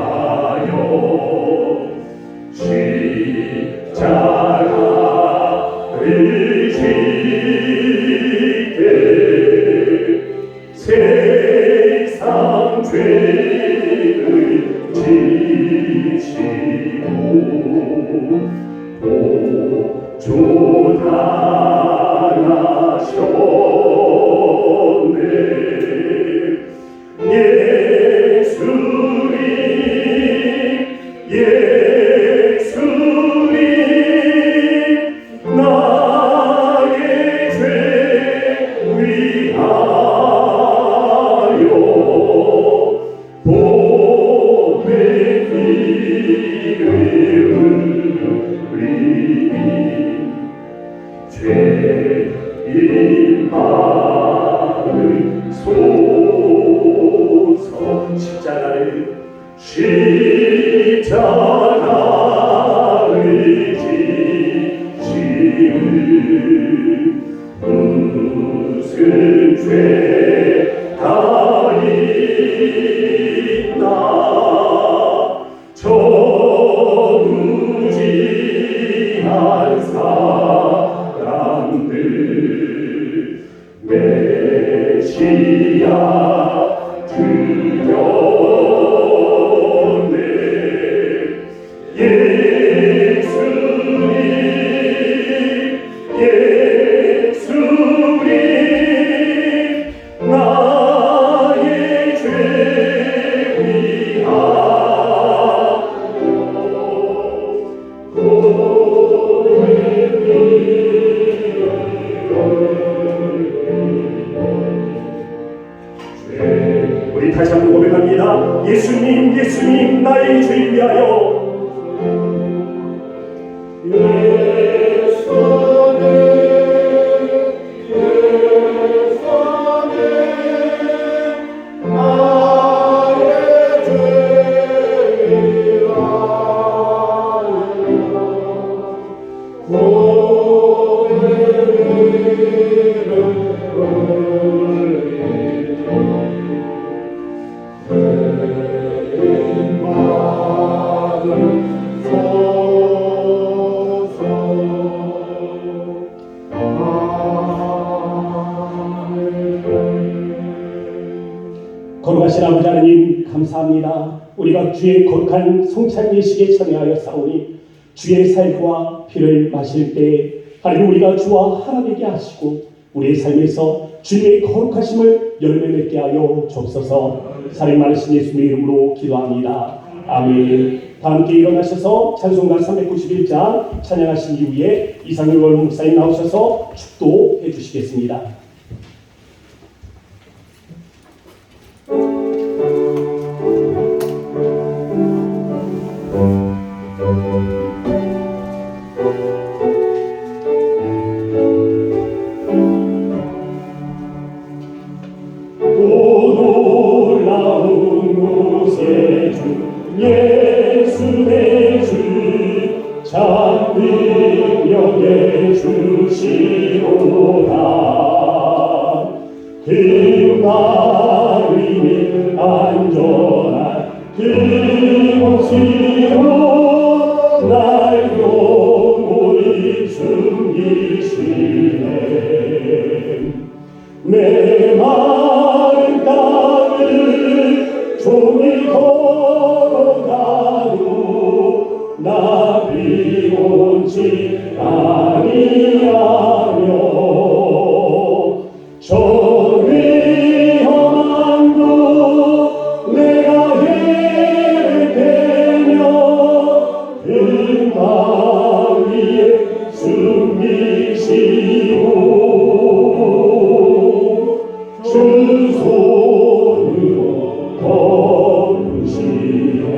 위하여 십자가를 지게 세상 죄를 지시고 보존하셨네. 예수님 예수님 나의 죄 위하여 봄의 비를 흘리니 죄인 마음을 소서 십자가를 지시는 무슨 죄가 있나 저무지한 사람들 메시아 드렸네. 예수님 예수님 나의 죄 위하여 우리 다시 한번 고백합니다. 예수님 예수님 나의 죄 위하여 거룩하신 아버지 하나님 감사합니다. 우리가 주의 거룩한 성찬 예식에 참여하여 싸우니 주의 살과 피를 마실 때 하나님 우리가 주와 하나되게 하시고 우리의 삶에서 주님의 거룩하심을 열매 맺게 하여 주옵소서. 사랑 많으신 예수님의 이름으로 기도합니다. 아멘. 다 함께 일어나셔서 찬송가 391장 찬양하신 이후에 이상일 목사님 나오셔서 축도해 주시겠습니다. 예수 내 주 참 능력의 주시로다. 그 마음이 안전한 그 몫이로 날 영원히 숨기시네. 내 마른 땅을 종일 걸어가도 나 비온지 아니하며 저 위험함도 내가 해를 대며 그 마음 위에 숨기시고 주 손으로 거두시네.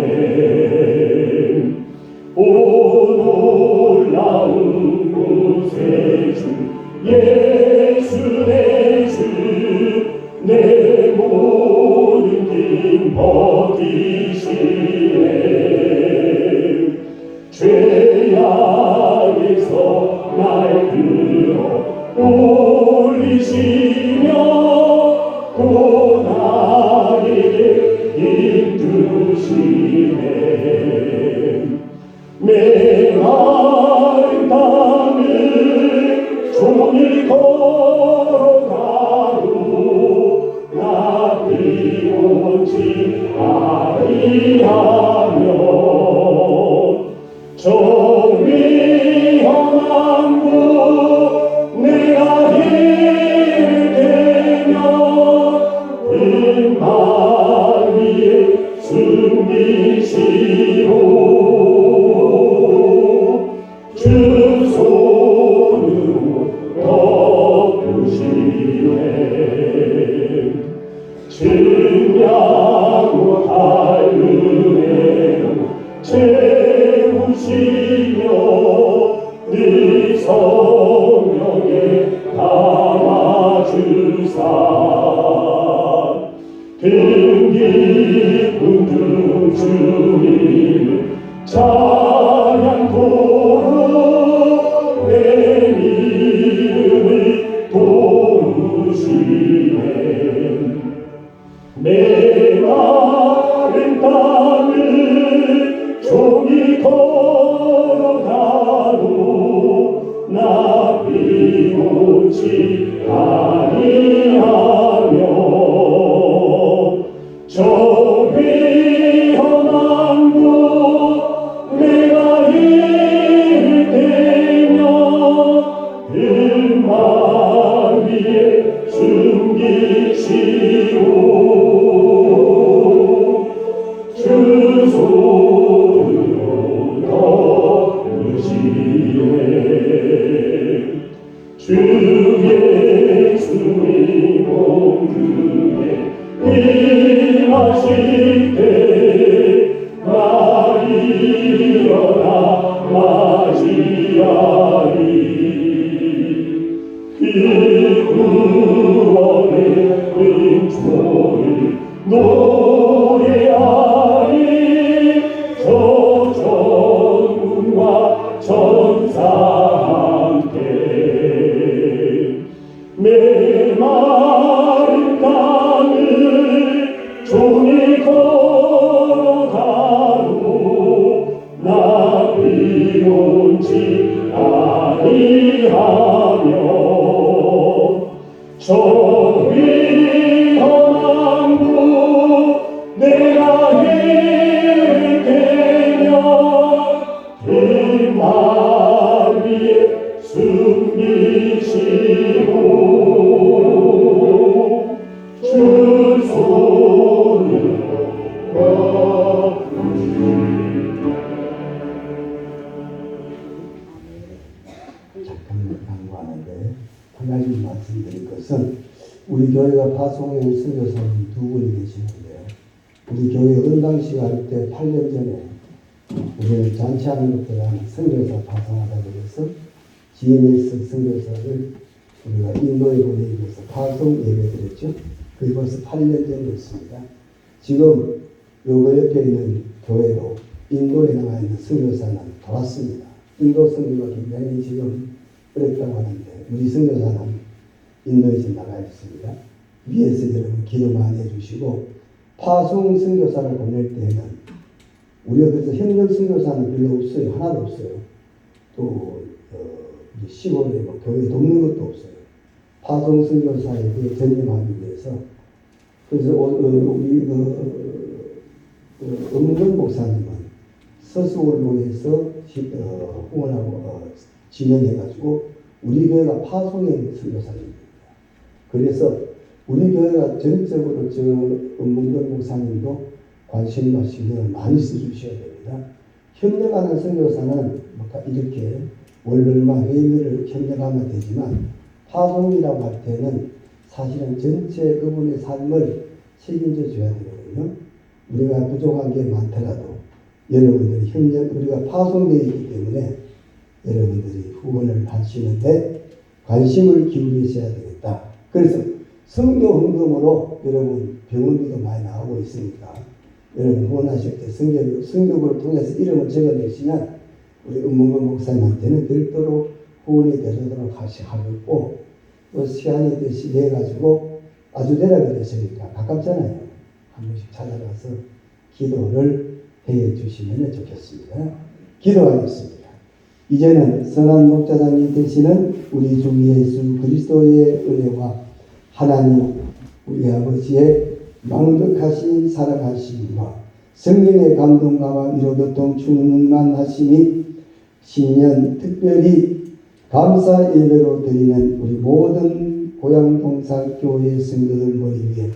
오 놀라운 구세주 예수 내 주 내 모든 길 버티시네. 죄악에서 날 들어 올리시며 또 나에게 힘 주시네. 메마른 땅을 종일 걸어가도 나 비오지 아니하며 저 위험한 곳 내가 이르되면 빈말 위에 숨기시고 주 손으로 덮으시네 증량할 은혜로 채우시며 네 성령에 담아주사 빈 깊은 등 주님을 찬양토록 내 믿음을 도우시네 메마른 땅을 종일 걸어가도 나 비오지 아니하며 저 위험한 곳 내가 이르되면 빈말 위에 숨기시고 주 손으로 덮으시네 주 예수님 공중에 임하실 때 나 일어나 맞이하리 그 구원의 은총을 노래하리 저 전군과 전사 함께 메마른 땅을 종일 걸어가도 나 비오지 아니하며 저 위험한 곳 내가 이르되면 빈말 위에 숨기시고 주 손을
잠깐 강구하는데 한 가지 말씀드릴 것은 우리 교회가 파송해 선교사님 두 분이 계시는데요. 우리 교회 은당식 할 때 8년 전에 우리는 잔치하는 것보다 선교사 파송하다 그래서 GMS 선교사를 우리가 인도에 보내기 위해서 파송 예배드렸죠. 그게 벌써 8년 전이었습니다. 지금 요거 옆에 있는 교회도 인도에 나와 있는 선교사는 돌았습니다. 인도 선교가 굉장히 지금 어렵다고 하는데 우리 선교사는 인도에 지금 나가 있습니다. 위에서 여러분 기도 많이 해주시고 파송 선교사를 보낼 때는 우리가 그래서 현역 선교사는 별로 없어요. 하나도 없어요. 또 시골에 뭐 교회 돕는 것도 없어요. 파송 선교사에게 전념하기 위해서 그래서 우리 엄근 목사님은 서수원로에서 후원하고 진행해가지고 우리 교회가 파송에 있는 선교사님입니다. 그래서 우리 교회가 전적으로 저 엄문근 목사님도 관심과 신경을 많이 써주셔야 됩니다. 협력하는 선교사는 이렇게 월별마 회의를 협력하면 되지만 파송이라고 할 때는 사실은 전체 그분의 삶을 책임져 줘야 되거든요. 우리가 부족한 게 많더라도 여러분들이 협력, 우리가 파송되어 있기 때문에 여러분들이 후원을 하시는데 관심을 기울이셔야 되겠다. 그래서 선교 헌금으로 여러분 병원비도 많이 나오고 있으니까 여러분 후원하실 때 선교부를 통해서 이름을 적어내시면 우리 엄문근 목사님한테는 별도로 후원이 되도록 하시고 또 시간이 돼가지고 아주 내려가셨으니까 가깝잖아요. 한 번씩 찾아가서 기도를 해 주시면 좋겠습니다. 기도하겠습니다. 이제는 선한 목자장이 되시는 우리 주 예수 그리스도의 은혜와 하나님 우리 아버지의 망극하신 사랑하심과 성령의 감동과 위로교통 충만하심이 신년 특별히 감사 예배로 드리는 우리 모든 고향동산교회 성도들 머리 위에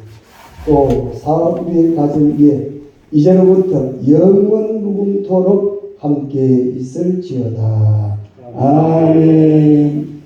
또 사업 위에 가정 위에 이제로부터 영원 무궁토록 함께 있을지어다. 아멘.